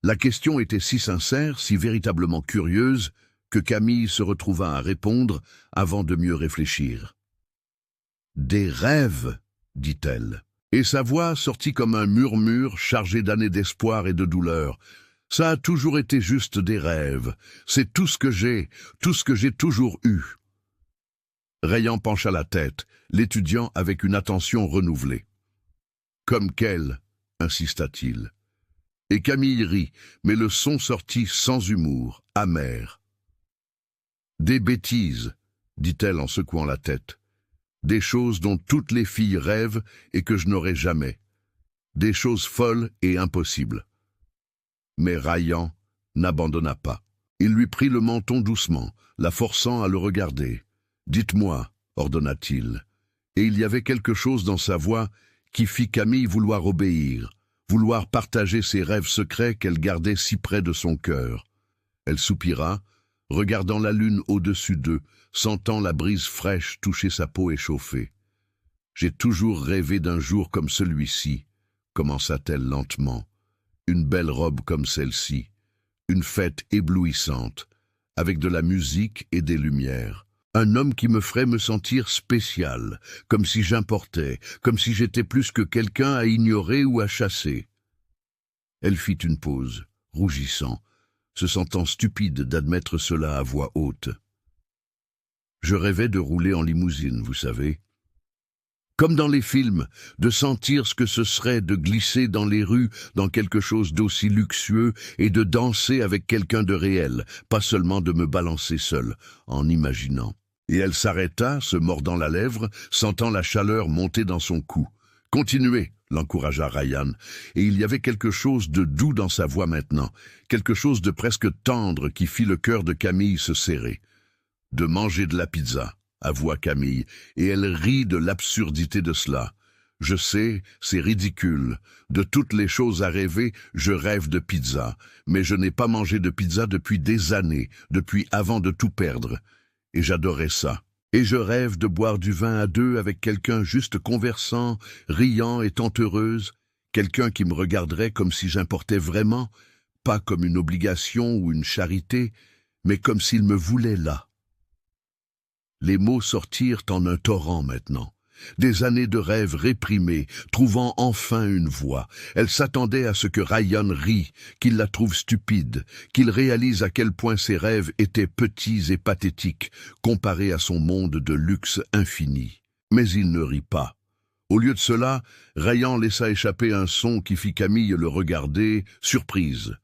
La question était si sincère, si véritablement curieuse, que Camille se retrouva à répondre avant de mieux réfléchir. « Des rêves, dit-elle. Et sa voix sortit comme un murmure chargé d'années d'espoir et de douleur. Ça a toujours été juste des rêves. C'est tout ce que j'ai toujours eu. Rayan pencha la tête, l'étudiant avec une attention renouvelée. Comme quelle, insista-t-il. Et Camille rit, mais le son sortit sans humour, amer. Des bêtises, dit-elle en secouant la tête. Des choses dont toutes les filles rêvent et que je n'aurai jamais. Des choses folles et impossibles. Mais Rayan n'abandonna pas. Il lui prit le menton doucement, la forçant à le regarder. « Dites-moi, ordonna-t-il. » Et il y avait quelque chose dans sa voix qui fit Camille vouloir obéir, vouloir partager ses rêves secrets qu'elle gardait si près de son cœur. Elle soupira, regardant la lune au-dessus d'eux, sentant la brise fraîche toucher sa peau échauffée. « J'ai toujours rêvé d'un jour comme celui-ci, » commença-t-elle lentement. « Une belle robe comme celle-ci, une fête éblouissante, avec de la musique et des lumières. Un homme qui me ferait me sentir spécial, comme si j'importais, comme si j'étais plus que quelqu'un à ignorer ou à chasser. » Elle fit une pause, rougissant, se sentant stupide d'admettre cela à voix haute. « Je rêvais de rouler en limousine, vous savez. Comme dans les films, de sentir ce que ce serait de glisser dans les rues dans quelque chose d'aussi luxueux et de danser avec quelqu'un de réel, pas seulement de me balancer seul, en imaginant. » Et elle s'arrêta, se mordant la lèvre, sentant la chaleur monter dans son cou. « Continuez !» l'encouragea Rayan, et il y avait quelque chose de doux dans sa voix maintenant, quelque chose de presque tendre qui fit le cœur de Camille se serrer. « De manger de la pizza !» avoua Camille, et elle rit de l'absurdité de cela. « Je sais, c'est ridicule. De toutes les choses à rêver, je rêve de pizza. Mais je n'ai pas mangé de pizza depuis des années, depuis avant de tout perdre. Et j'adorais ça. Et je rêve de boire du vin à deux avec quelqu'un juste conversant, riant et tant heureuse, quelqu'un qui me regarderait comme si j'importais vraiment, pas comme une obligation ou une charité, mais comme s'il me voulait là. » Les mots sortirent en un torrent maintenant. Des années de rêves réprimés, trouvant enfin une voix. Elle s'attendait à ce que Rayan rie, qu'il la trouve stupide, qu'il réalise à quel point ses rêves étaient petits et pathétiques, comparés à son monde de luxe infini. Mais il ne rit pas. Au lieu de cela, Rayan laissa échapper un son qui fit Camille le regarder, surprise.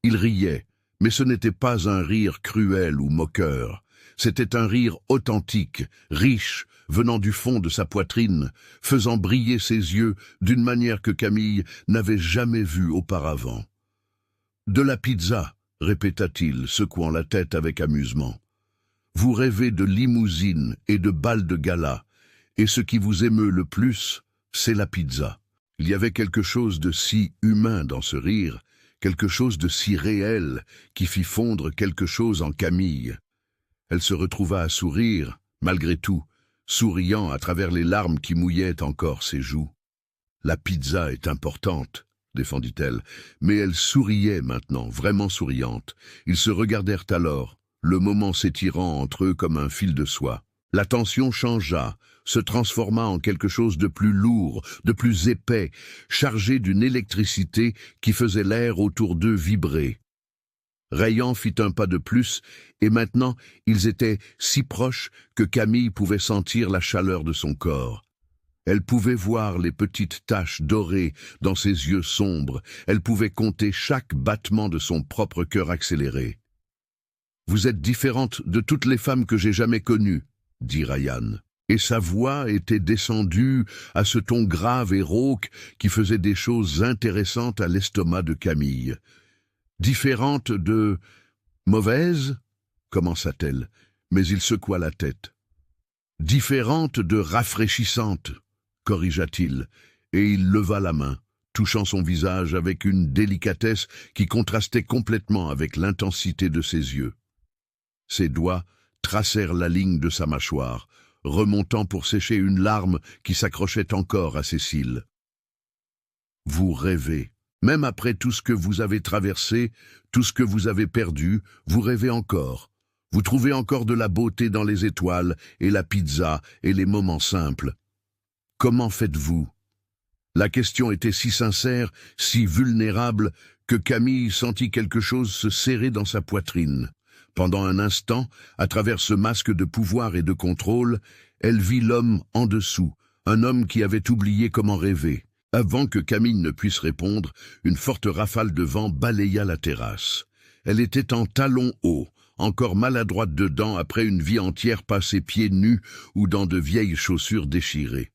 Il riait, mais ce n'était pas un rire cruel ou moqueur. C'était un rire authentique, riche, venant du fond de sa poitrine, faisant briller ses yeux d'une manière que Camille n'avait jamais vue auparavant. « De la pizza !» répéta-t-il, secouant la tête avec amusement. « Vous rêvez de limousine et de bal de gala, et ce qui vous émeut le plus, c'est la pizza. » Il y avait quelque chose de si humain dans ce rire, quelque chose de si réel, qui fit fondre quelque chose en Camille. Elle se retrouva à sourire, malgré tout, souriant à travers les larmes qui mouillaient encore ses joues. « La pizza est importante, » défendit-elle, mais elle souriait maintenant, vraiment souriante. Ils se regardèrent alors, le moment s'étirant entre eux comme un fil de soie. La tension changea, se transforma en quelque chose de plus lourd, de plus épais, chargé d'une électricité qui faisait l'air autour d'eux vibrer. Rayan fit un pas de plus, et maintenant ils étaient si proches que Camille pouvait sentir la chaleur de son corps. Elle pouvait voir les petites taches dorées dans ses yeux sombres, elle pouvait compter chaque battement de son propre cœur accéléré. « Vous êtes différente de toutes les femmes que j'ai jamais connues, » dit Rayan, et sa voix était descendue à ce ton grave et rauque qui faisait des choses intéressantes à l'estomac de Camille. « Différente de... mauvaise ?» commença-t-elle, mais il secoua la tête. « Différente de rafraîchissante » corrigea-t-il, et il leva la main, touchant son visage avec une délicatesse qui contrastait complètement avec l'intensité de ses yeux. Ses doigts tracèrent la ligne de sa mâchoire, remontant pour sécher une larme qui s'accrochait encore à ses cils. « Vous rêvez » Même après tout ce que vous avez traversé, tout ce que vous avez perdu, vous rêvez encore. Vous trouvez encore de la beauté dans les étoiles et la pizza et les moments simples. Comment faites-vous? La question était si sincère, si vulnérable, que Camille sentit quelque chose se serrer dans sa poitrine. Pendant un instant, à travers ce masque de pouvoir et de contrôle, elle vit l'homme en dessous, un homme qui avait oublié comment rêver. Avant que Camille ne puisse répondre, une forte rafale de vent balaya la terrasse. Elle était en talons hauts, encore maladroite dedans après une vie entière passée pieds nus ou dans de vieilles chaussures déchirées.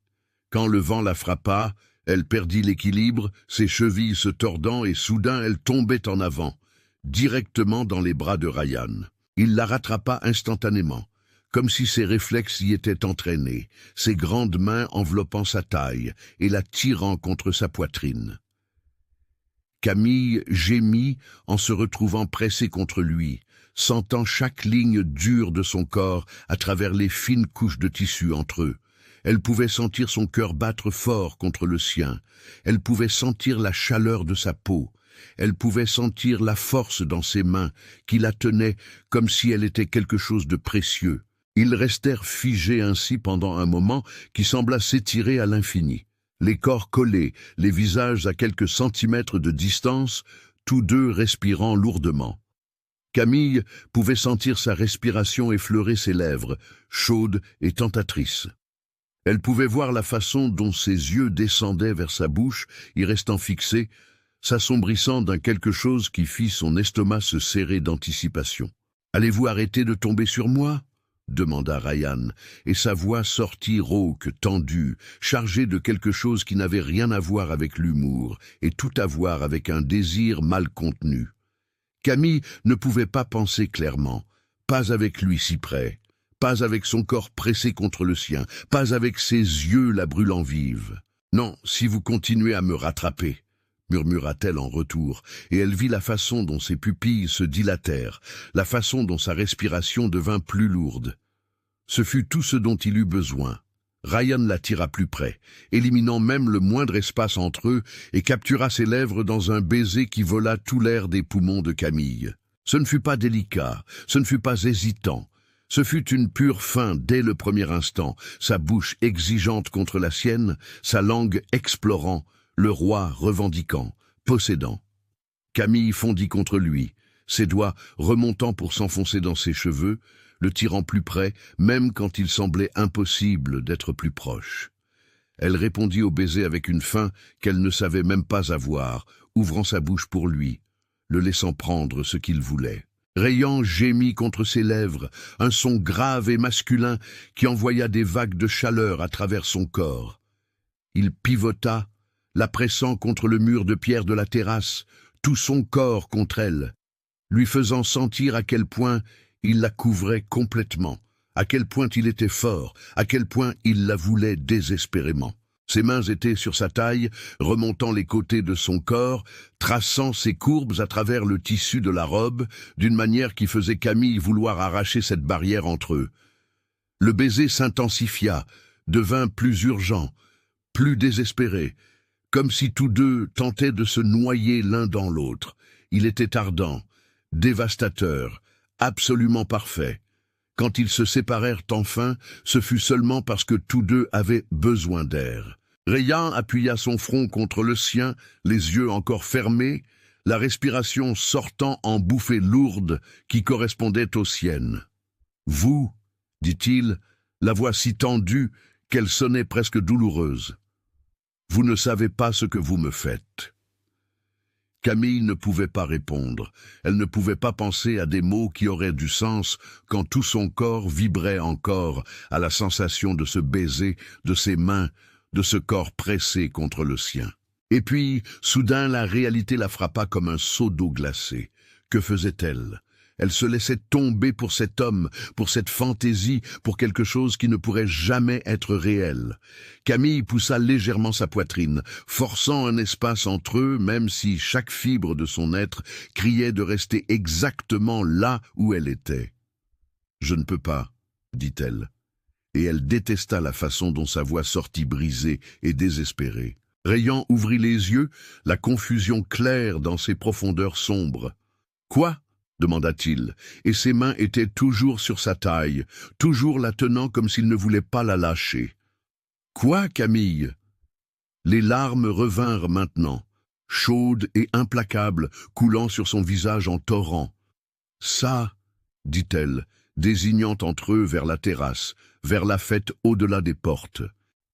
Quand le vent la frappa, elle perdit l'équilibre, ses chevilles se tordant et soudain elle tombait en avant, directement dans les bras de Ryan. Il la rattrapa instantanément, comme si ses réflexes y étaient entraînés, ses grandes mains enveloppant sa taille et la tirant contre sa poitrine. Camille gémit en se retrouvant pressée contre lui, sentant chaque ligne dure de son corps à travers les fines couches de tissu entre eux. Elle pouvait sentir son cœur battre fort contre le sien. Elle pouvait sentir la chaleur de sa peau. Elle pouvait sentir la force dans ses mains qui la tenaient comme si elle était quelque chose de précieux. Ils restèrent figés ainsi pendant un moment qui sembla s'étirer à l'infini. Les corps collés, les visages à quelques centimètres de distance, tous deux respirant lourdement. Camille pouvait sentir sa respiration effleurer ses lèvres, chaude et tentatrice. Elle pouvait voir la façon dont ses yeux descendaient vers sa bouche, y restant fixés, s'assombrissant d'un quelque chose qui fit son estomac se serrer d'anticipation. « Allez-vous arrêter de tomber sur moi ?» demanda Ryan, et sa voix sortit rauque, tendue, chargée de quelque chose qui n'avait rien à voir avec l'humour, et tout à voir avec un désir mal contenu. Camille ne pouvait pas penser clairement, pas avec lui si près. Pas avec son corps pressé contre le sien, pas avec ses yeux la brûlant vive. « Non, si vous continuez à me rattraper », murmura-t-elle en retour, et elle vit la façon dont ses pupilles se dilatèrent, la façon dont sa respiration devint plus lourde. Ce fut tout ce dont il eut besoin. Ryan la tira plus près, éliminant même le moindre espace entre eux, et captura ses lèvres dans un baiser qui vola tout l'air des poumons de Camille. Ce ne fut pas délicat, ce ne fut pas hésitant. Ce fut une pure faim dès le premier instant, sa bouche exigeante contre la sienne, sa langue explorant, le roi revendiquant, possédant. Camille fondit contre lui, ses doigts remontant pour s'enfoncer dans ses cheveux, le tirant plus près, même quand il semblait impossible d'être plus proche. Elle répondit au baiser avec une faim qu'elle ne savait même pas avoir, ouvrant sa bouche pour lui, le laissant prendre ce qu'il voulait. Rayant gémit contre ses lèvres, un son grave et masculin qui envoya des vagues de chaleur à travers son corps. Il pivota, la pressant contre le mur de pierre de la terrasse, tout son corps contre elle, lui faisant sentir à quel point il la couvrait complètement, à quel point il était fort, à quel point il la voulait désespérément. Ses mains étaient sur sa taille, remontant les côtés de son corps, traçant ses courbes à travers le tissu de la robe, d'une manière qui faisait Camille vouloir arracher cette barrière entre eux. Le baiser s'intensifia, devint plus urgent, plus désespéré, comme si tous deux tentaient de se noyer l'un dans l'autre. Il était ardent, dévastateur, absolument parfait. Quand ils se séparèrent enfin, ce fut seulement parce que tous deux avaient besoin d'air. Ryan appuya son front contre le sien, les yeux encore fermés, la respiration sortant en bouffées lourdes qui correspondaient aux siennes. « Vous, dit-il, la voix si tendue qu'elle sonnait presque douloureuse. Vous ne savez pas ce que vous me faites. » Camille ne pouvait pas répondre. Elle ne pouvait pas penser à des mots qui auraient du sens quand tout son corps vibrait encore à la sensation de ce baiser, de ses mains, de ce corps pressé contre le sien. Et puis, soudain, la réalité la frappa comme un seau d'eau glacée. Que faisait-elle ? Elle se laissait tomber pour cet homme, pour cette fantaisie, pour quelque chose qui ne pourrait jamais être réel. Camille poussa légèrement sa poitrine, forçant un espace entre eux, même si chaque fibre de son être criait de rester exactement là où elle était. « Je ne peux pas, » dit-elle, et elle détesta la façon dont sa voix sortit brisée et désespérée. Rayan ouvrit les yeux, la confusion claire dans ses profondeurs sombres. « Quoi ?» demanda-t-il, et ses mains étaient toujours sur sa taille, toujours la tenant comme s'il ne voulait pas la lâcher. « Quoi, Camille ?» Les larmes revinrent maintenant, chaudes et implacables, coulant sur son visage en torrent. « Ça, » dit-elle, désignant entre eux vers la terrasse, vers la fête au-delà des portes.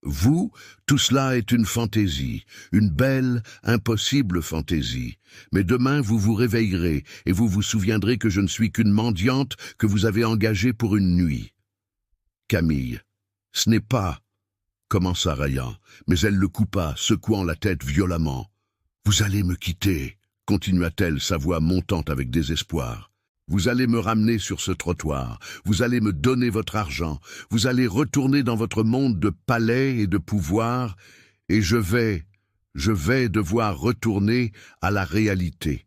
Vous, tout cela est une fantaisie, une belle, impossible fantaisie. Mais demain vous vous réveillerez et vous vous souviendrez que je ne suis qu'une mendiante que vous avez engagée pour une nuit. Camille, ce n'est pas, commença Rayan, mais elle le coupa, secouant la tête violemment. Vous allez me quitter, continua-t-elle, sa voix montant avec désespoir. Vous allez me ramener sur ce trottoir, vous allez me donner votre argent, vous allez retourner dans votre monde de palais et de pouvoir, et je vais devoir retourner à la réalité.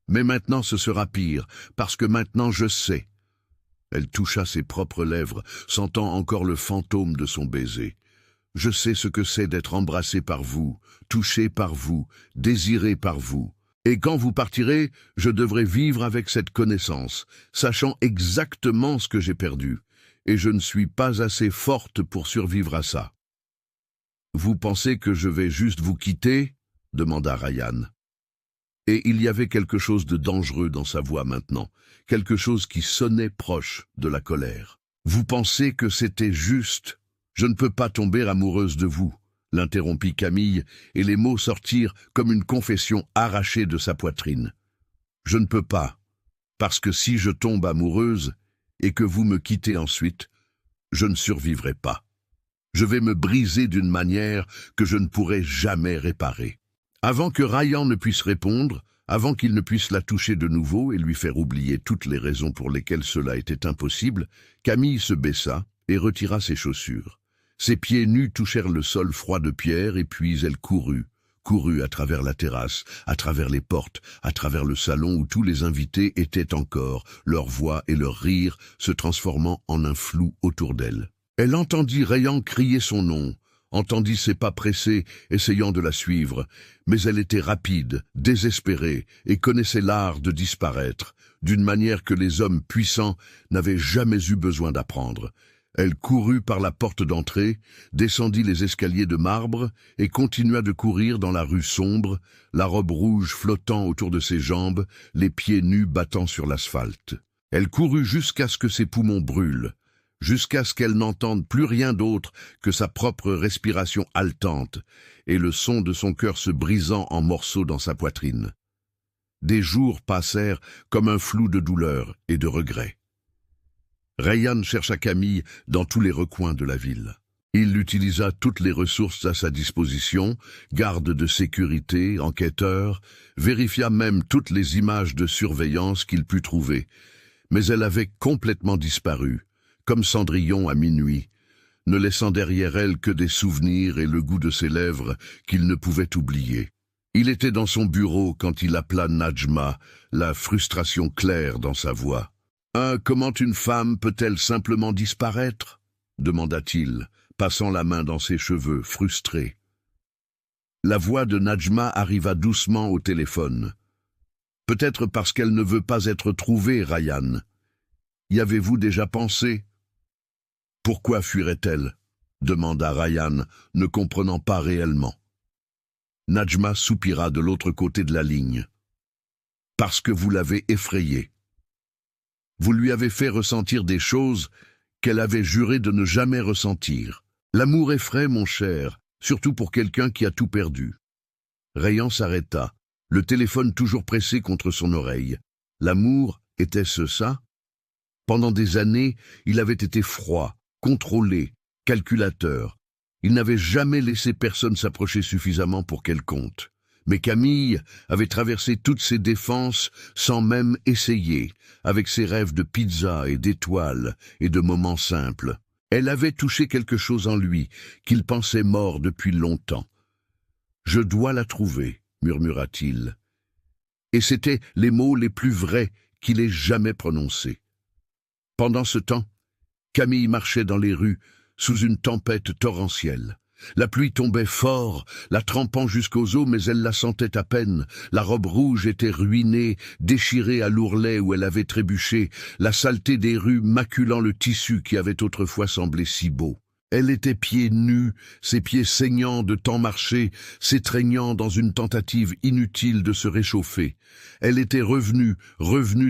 Mais maintenant ce sera pire, parce que maintenant je sais. Elle toucha ses propres lèvres, sentant encore le fantôme de son baiser. Je sais ce que c'est d'être embrassé par vous, touché par vous, désiré par vous. Et quand vous partirez, je devrai vivre avec cette connaissance, sachant exactement ce que j'ai perdu, et je ne suis pas assez forte pour survivre à ça. « Vous pensez que je vais juste vous quitter ?» demanda Rayan. Et il y avait quelque chose de dangereux dans sa voix maintenant, quelque chose qui sonnait proche de la colère. « Vous pensez que c'était juste ? Je ne peux pas tomber amoureuse de vous. » l'interrompit Camille, et les mots sortirent comme une confession arrachée de sa poitrine. « Je ne peux pas, parce que si je tombe amoureuse et que vous me quittez ensuite, je ne survivrai pas. Je vais me briser d'une manière que je ne pourrai jamais réparer. » Avant que Rayan ne puisse répondre, avant qu'il ne puisse la toucher de nouveau et lui faire oublier toutes les raisons pour lesquelles cela était impossible, Camille se baissa et retira ses chaussures. Ses pieds nus touchèrent le sol froid de pierre et puis elle courut à travers la terrasse, à travers les portes, à travers le salon où tous les invités étaient encore, leurs voix et leurs rires se transformant en un flou autour d'elle. Elle entendit Rayan crier son nom, entendit ses pas pressés essayant de la suivre, mais elle était rapide, désespérée et connaissait l'art de disparaître, d'une manière que les hommes puissants n'avaient jamais eu besoin d'apprendre. Elle courut par la porte d'entrée, descendit les escaliers de marbre et continua de courir dans la rue sombre, la robe rouge flottant autour de ses jambes, les pieds nus battant sur l'asphalte. Elle courut jusqu'à ce que ses poumons brûlent, jusqu'à ce qu'elle n'entende plus rien d'autre que sa propre respiration haletante et le son de son cœur se brisant en morceaux dans sa poitrine. Des jours passèrent comme un flou de douleur et de regret. Rayan chercha Camille dans tous les recoins de la ville. Il utilisa toutes les ressources à sa disposition, garde de sécurité, enquêteur, vérifia même toutes les images de surveillance qu'il put trouver. Mais elle avait complètement disparu, comme Cendrillon à minuit, ne laissant derrière elle que des souvenirs et le goût de ses lèvres qu'il ne pouvait oublier. Il était dans son bureau quand il appela Najma, la frustration claire dans sa voix. « Comment une femme peut-elle simplement disparaître ?» demanda-t-il, passant la main dans ses cheveux, frustré. La voix de Najma arriva doucement au téléphone. « Peut-être parce qu'elle ne veut pas être trouvée, Rayan. Y avez-vous déjà pensé ?»« Pourquoi fuirait-elle » demanda Rayan, ne comprenant pas réellement. Najma soupira de l'autre côté de la ligne. « Parce que vous l'avez effrayée. Vous lui avez fait ressentir des choses qu'elle avait juré de ne jamais ressentir. L'amour effraie, mon cher, surtout pour quelqu'un qui a tout perdu. » Rayan s'arrêta, le téléphone toujours pressé contre son oreille. L'amour, était-ce ça? Pendant des années, il avait été froid, contrôlé, calculateur. Il n'avait jamais laissé personne s'approcher suffisamment pour qu'elle compte. Mais Camille avait traversé toutes ses défenses sans même essayer, avec ses rêves de pizza et d'étoiles et de moments simples. Elle avait touché quelque chose en lui, qu'il pensait mort depuis longtemps. « Je dois la trouver », murmura-t-il. Et c'étaient les mots les plus vrais qu'il ait jamais prononcés. Pendant ce temps, Camille marchait dans les rues sous une tempête torrentielle. La pluie tombait fort, la trempant jusqu'aux os, mais elle la sentait à peine. La robe rouge était ruinée, déchirée à l'ourlet où elle avait trébuché, la saleté des rues maculant le tissu qui avait autrefois semblé si beau. Elle était pieds nus, ses pieds saignants de tant marcher, s'étreignant dans une tentative inutile de se réchauffer. Elle était revenue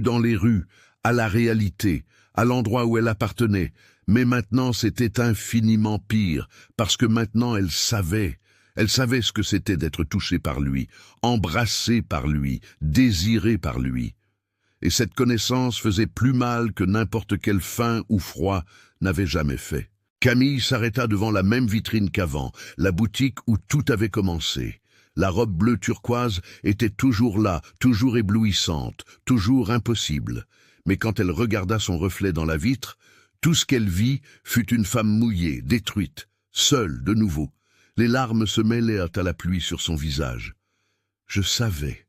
dans les rues, à la réalité, à l'endroit où elle appartenait. Mais maintenant c'était infiniment pire, parce que maintenant elle savait ce que c'était d'être touchée par lui, embrassée par lui, désirée par lui. Et cette connaissance faisait plus mal que n'importe quel faim ou froid n'avait jamais fait. Camille s'arrêta devant la même vitrine qu'avant, la boutique où tout avait commencé. La robe bleue turquoise était toujours là, toujours éblouissante, toujours impossible. Mais quand elle regarda son reflet dans la vitre, tout ce qu'elle vit fut une femme mouillée, détruite, seule de nouveau. Les larmes se mêlèrent à la pluie sur son visage. « Je savais, »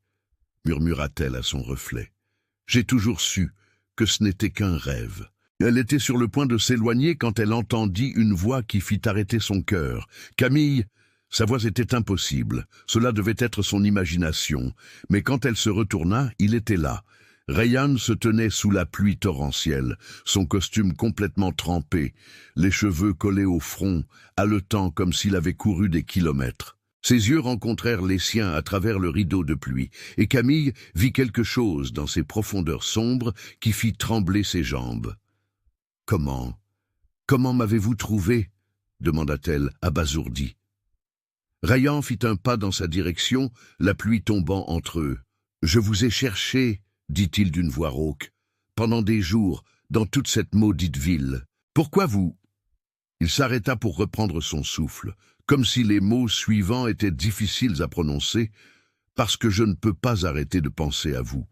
murmura-t-elle à son reflet. « J'ai toujours su que ce n'était qu'un rêve. » Elle était sur le point de s'éloigner quand elle entendit une voix qui fit arrêter son cœur. « Camille !» Sa voix était impossible. Cela devait être son imagination. Mais quand elle se retourna, il était là. Rayhan se tenait sous la pluie torrentielle, son costume complètement trempé, les cheveux collés au front, haletant comme s'il avait couru des kilomètres. Ses yeux rencontrèrent les siens à travers le rideau de pluie, et Camille vit quelque chose dans ces profondeurs sombres qui fit trembler ses jambes. « Comment m'avez-vous trouvé ?» demanda-t-elle, abasourdie. Rayhan fit un pas dans sa direction, la pluie tombant entre eux. « Je vous ai cherché, » dit-il d'une voix rauque, « pendant des jours, dans toute cette maudite ville. Pourquoi vous ?» Il s'arrêta pour reprendre son souffle, comme si les mots suivants étaient difficiles à prononcer, « parce que je ne peux pas arrêter de penser à vous. »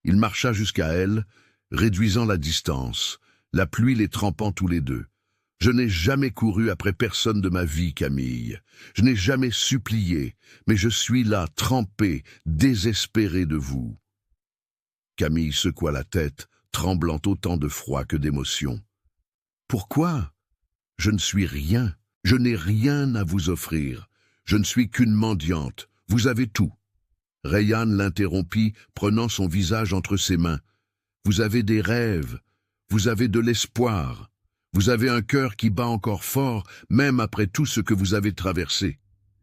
Il marcha jusqu'à elle, réduisant la distance, la pluie les trempant tous les deux. « Je n'ai jamais couru après personne de ma vie, Camille. Je n'ai jamais supplié, mais je suis là, trempé, désespéré de vous. » Camille secoua la tête, tremblant autant de froid que d'émotion. « Pourquoi ? Je ne suis rien. Je n'ai rien à vous offrir. Je ne suis qu'une mendiante. Vous avez tout. » Rayhan l'interrompit, prenant son visage entre ses mains. « Vous avez des rêves. Vous avez de l'espoir. Vous avez un cœur qui bat encore fort, même après tout ce que vous avez traversé.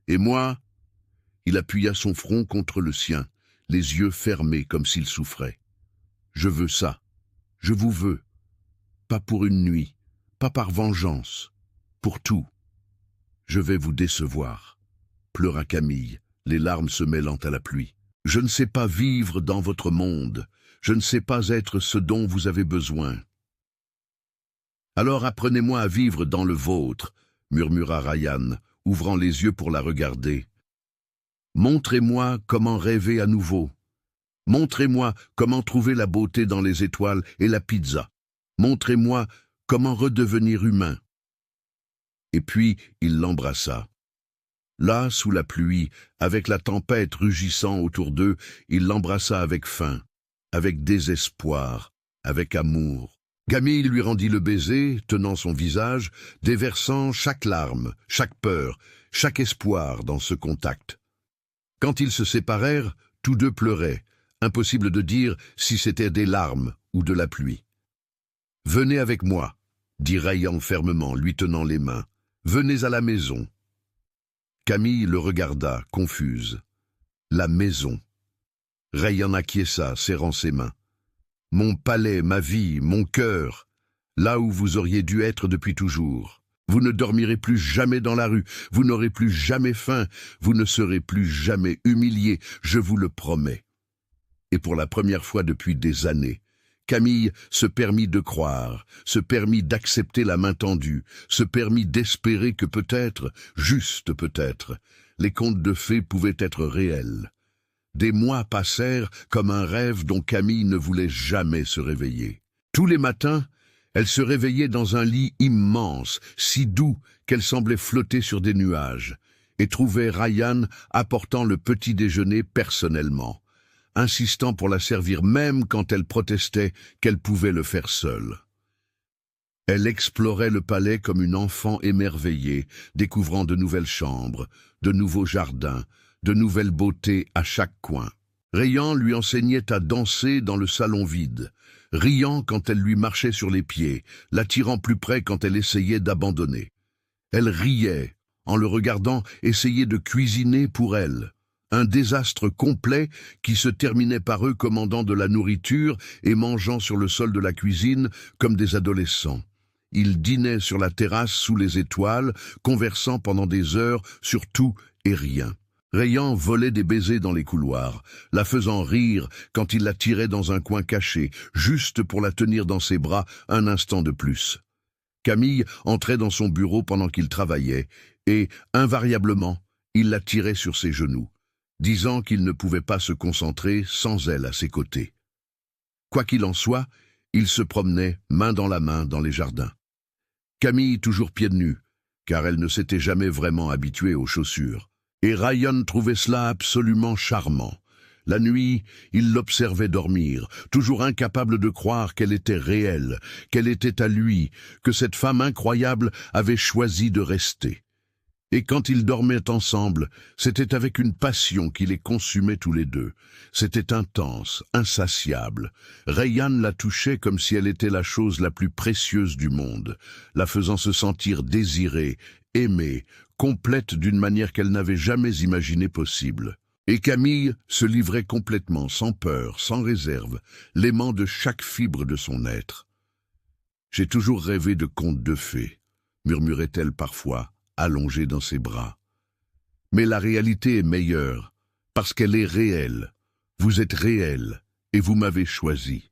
Et moi ?» Il appuya son front contre le sien, les yeux fermés comme s'il souffrait. « Je veux ça. Je vous veux. Pas pour une nuit, pas par vengeance. Pour tout. Je vais vous décevoir. » pleura Camille, les larmes se mêlant à la pluie. « Je ne sais pas vivre dans votre monde. Je ne sais pas être ce dont vous avez besoin. » « Alors apprenez-moi à vivre dans le vôtre, » murmura Rayhan, ouvrant les yeux pour la regarder. « Montrez-moi comment rêver à nouveau. Montrez-moi comment trouver la beauté dans les étoiles et la pizza. Montrez-moi comment redevenir humain. » Et puis il l'embrassa. Là, sous la pluie, avec la tempête rugissant autour d'eux, il l'embrassa avec faim, avec désespoir, avec amour. Camille lui rendit le baiser, tenant son visage, déversant chaque larme, chaque peur, chaque espoir dans ce contact. Quand ils se séparèrent, tous deux pleuraient, impossible de dire si c'était des larmes ou de la pluie. « Venez avec moi, » dit Rayhan fermement, lui tenant les mains. « Venez à la maison. » Camille le regarda, confuse. « La maison. » Rayhan acquiesça, serrant ses mains. « Mon palais, ma vie, mon cœur, là où vous auriez dû être depuis toujours. Vous ne dormirez plus jamais dans la rue, vous n'aurez plus jamais faim, vous ne serez plus jamais humilié, je vous le promets. » Et pour la première fois depuis des années, Camille se permit de croire, se permit d'accepter la main tendue, se permit d'espérer que peut-être, juste peut-être, les contes de fées pouvaient être réels. Des mois passèrent comme un rêve dont Camille ne voulait jamais se réveiller. Tous les matins, elle se réveillait dans un lit immense, si doux qu'elle semblait flotter sur des nuages, et trouvait Rayhan apportant le petit déjeuner personnellement, insistant pour la servir même quand elle protestait qu'elle pouvait le faire seule. Elle explorait le palais comme une enfant émerveillée, découvrant de nouvelles chambres, de nouveaux jardins, de nouvelles beautés à chaque coin. Rayan lui enseignait à danser dans le salon vide, riant quand elle lui marchait sur les pieds, l'attirant plus près quand elle essayait d'abandonner. Elle riait, en le regardant essayer de cuisiner pour elle. Un désastre complet qui se terminait par eux commandant de la nourriture et mangeant sur le sol de la cuisine comme des adolescents. Ils dînaient sur la terrasse sous les étoiles, conversant pendant des heures sur tout et rien. Rayan volait des baisers dans les couloirs, la faisant rire quand il la tirait dans un coin caché, juste pour la tenir dans ses bras un instant de plus. Camille entrait dans son bureau pendant qu'il travaillait, et, invariablement, il la tirait sur ses genoux, disant qu'il ne pouvait pas se concentrer sans elle à ses côtés. Quoi qu'il en soit, il se promenait main dans la main dans les jardins. Camille toujours pieds nus, car elle ne s'était jamais vraiment habituée aux chaussures. Et Rayan trouvait cela absolument charmant. La nuit, il l'observait dormir, toujours incapable de croire qu'elle était réelle, qu'elle était à lui, que cette femme incroyable avait choisi de rester. Et quand ils dormaient ensemble, c'était avec une passion qui les consumait tous les deux. C'était intense, insatiable. Rayan la touchait comme si elle était la chose la plus précieuse du monde, la faisant se sentir désirée, aimée, complète d'une manière qu'elle n'avait jamais imaginée possible. Et Camille se livrait complètement, sans peur, sans réserve, l'aimant de chaque fibre de son être. « J'ai toujours rêvé de contes de fées », murmurait-elle parfois, allongée dans ses bras. « Mais la réalité est meilleure, parce qu'elle est réelle. Vous êtes réel, et vous m'avez choisi. »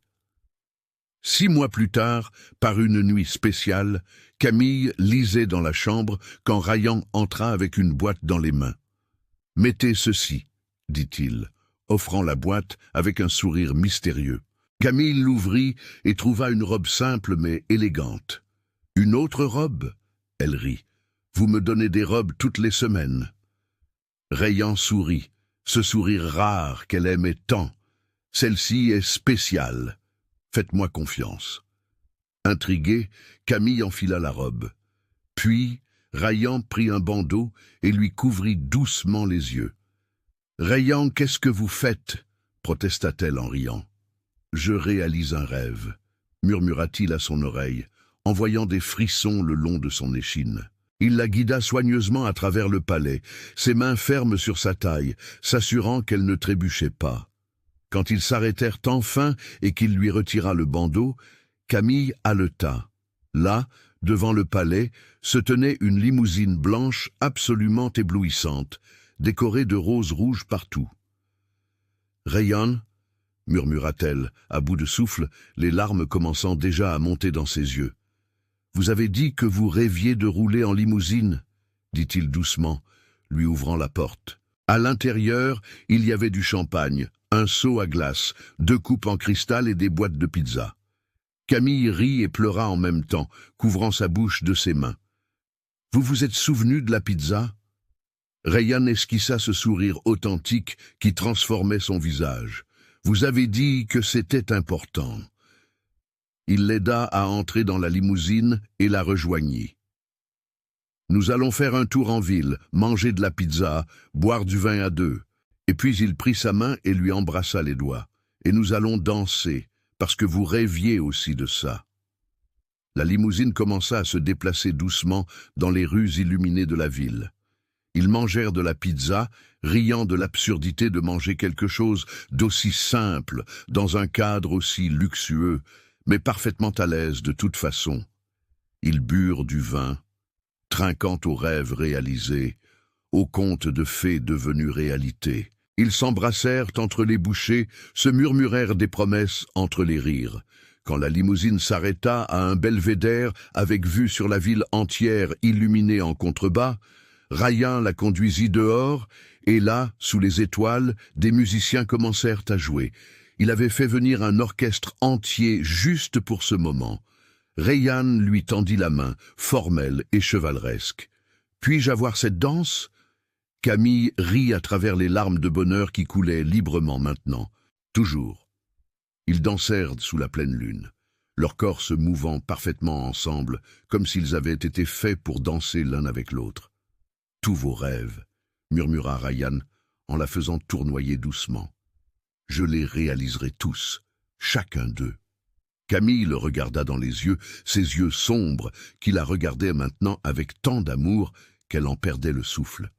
6 mois plus tard, par une nuit spéciale, Camille lisait dans la chambre quand Rayan entra avec une boîte dans les mains. « Mettez ceci, » dit-il, offrant la boîte avec un sourire mystérieux. Camille l'ouvrit et trouva une robe simple mais élégante. « Une autre robe ?» Elle rit. « Vous me donnez des robes toutes les semaines. » Rayan sourit, ce sourire rare qu'elle aimait tant. « Celle-ci est spéciale. Faites-moi confiance. » Intriguée, Camille enfila la robe. Puis, Rayan prit un bandeau et lui couvrit doucement les yeux. « Rayan, qu'est-ce que vous faites ?» protesta-t-elle en riant. « Je réalise un rêve », murmura-t-il à son oreille, en voyant des frissons le long de son échine. Il la guida soigneusement à travers le palais, ses mains fermes sur sa taille, s'assurant qu'elle ne trébuchait pas. Quand ils s'arrêtèrent enfin et qu'il lui retira le bandeau, Camille haleta. Là, devant le palais, se tenait une limousine blanche absolument éblouissante, décorée de roses rouges partout. « Rayan » murmura-t-elle, à bout de souffle, les larmes commençant déjà à monter dans ses yeux. « Vous avez dit que vous rêviez de rouler en limousine » dit-il doucement, lui ouvrant la porte. À l'intérieur, il y avait du champagne, un seau à glace, 2 coupes en cristal et des boîtes de pizza. Camille rit et pleura en même temps, couvrant sa bouche de ses mains. « Vous vous êtes souvenu de la pizza ?» Rayan esquissa ce sourire authentique qui transformait son visage. « Vous avez dit que c'était important. » Il l'aida à entrer dans la limousine et la rejoignit. « Nous allons faire un tour en ville, manger de la pizza, boire du vin à 2. » Et puis il prit sa main et lui embrassa les doigts. « Et nous allons danser, parce que vous rêviez aussi de ça. » La limousine commença à se déplacer doucement dans les rues illuminées de la ville. Ils mangèrent de la pizza, riant de l'absurdité de manger quelque chose d'aussi simple, dans un cadre aussi luxueux, mais parfaitement à l'aise de toute façon. Ils burent du vin, trinquant aux rêves réalisés, aux contes de fées devenus réalité. Ils s'embrassèrent entre les bouchées, se murmurèrent des promesses entre les rires. Quand la limousine s'arrêta à un belvédère avec vue sur la ville entière illuminée en contrebas, Rayan la conduisit dehors, et là, sous les étoiles, des musiciens commencèrent à jouer. Il avait fait venir un orchestre entier juste pour ce moment. Rayan lui tendit la main, formelle et chevaleresque. « Puis-je avoir cette danse ?» Camille rit à travers les larmes de bonheur qui coulaient librement maintenant. Toujours. Ils dansèrent sous la pleine lune. leurs corps se mouvant parfaitement ensemble, comme s'ils avaient été faits pour danser l'un avec l'autre. « Tous vos rêves, » murmura Ryan, en la faisant tournoyer doucement. « Je les réaliserai tous, chacun d'eux. » Camille le regarda dans les yeux, ses yeux sombres, qui la regardaient maintenant avec tant d'amour qu'elle en perdait le souffle.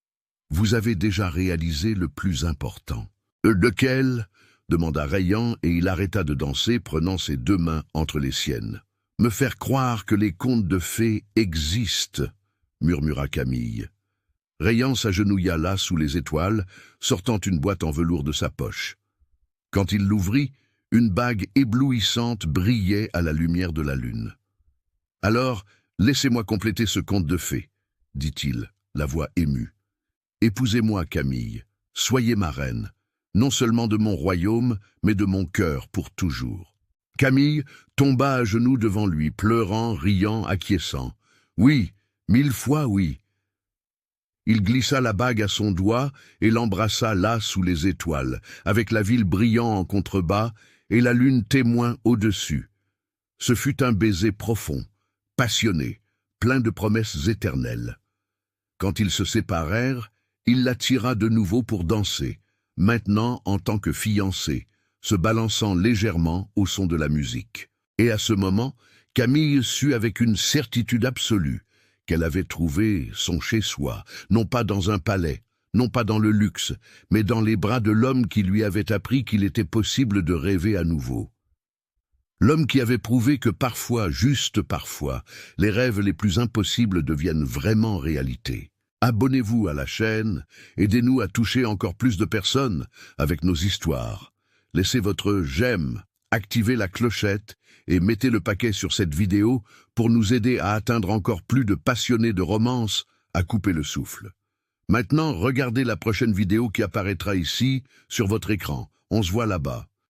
« Vous avez déjà réalisé le plus important. »« Lequel ?» demanda Ryan, et il arrêta de danser, prenant ses deux mains entre les siennes. « Me faire croire que les contes de fées existent, » murmura Camille. Ryan s'agenouilla là sous les étoiles, sortant une boîte en velours de sa poche. Quand il l'ouvrit, une bague éblouissante brillait à la lumière de la lune. « Alors, laissez-moi compléter ce conte de fées, » dit-il, la voix émue. « Épousez-moi, Camille, soyez ma reine, non seulement de mon royaume, mais de mon cœur pour toujours. » Camille tomba à genoux devant lui, pleurant, riant, acquiesçant. « Oui, 1000 fois oui. » Il glissa la bague à son doigt et l'embrassa là sous les étoiles, avec la ville brillant en contrebas et la lune témoin au-dessus. Ce fut un baiser profond, passionné, plein de promesses éternelles. Quand ils se séparèrent, il la tira de nouveau pour danser, maintenant en tant que fiancés, se balançant légèrement au son de la musique. Et à ce moment, Camille sut avec une certitude absolue qu'elle avait trouvé son chez-soi, non pas dans un palais, non pas dans le luxe, mais dans les bras de l'homme qui lui avait appris qu'il était possible de rêver à nouveau. L'homme qui avait prouvé que parfois, juste parfois, les rêves les plus impossibles deviennent vraiment réalité. Abonnez-vous à la chaîne, aidez-nous à toucher encore plus de personnes avec nos histoires. Laissez votre j'aime, activez la clochette et mettez le paquet sur cette vidéo pour nous aider à atteindre encore plus de passionnés de romance à couper le souffle. Maintenant, regardez la prochaine vidéo qui apparaîtra ici, sur votre écran. On se voit là-bas.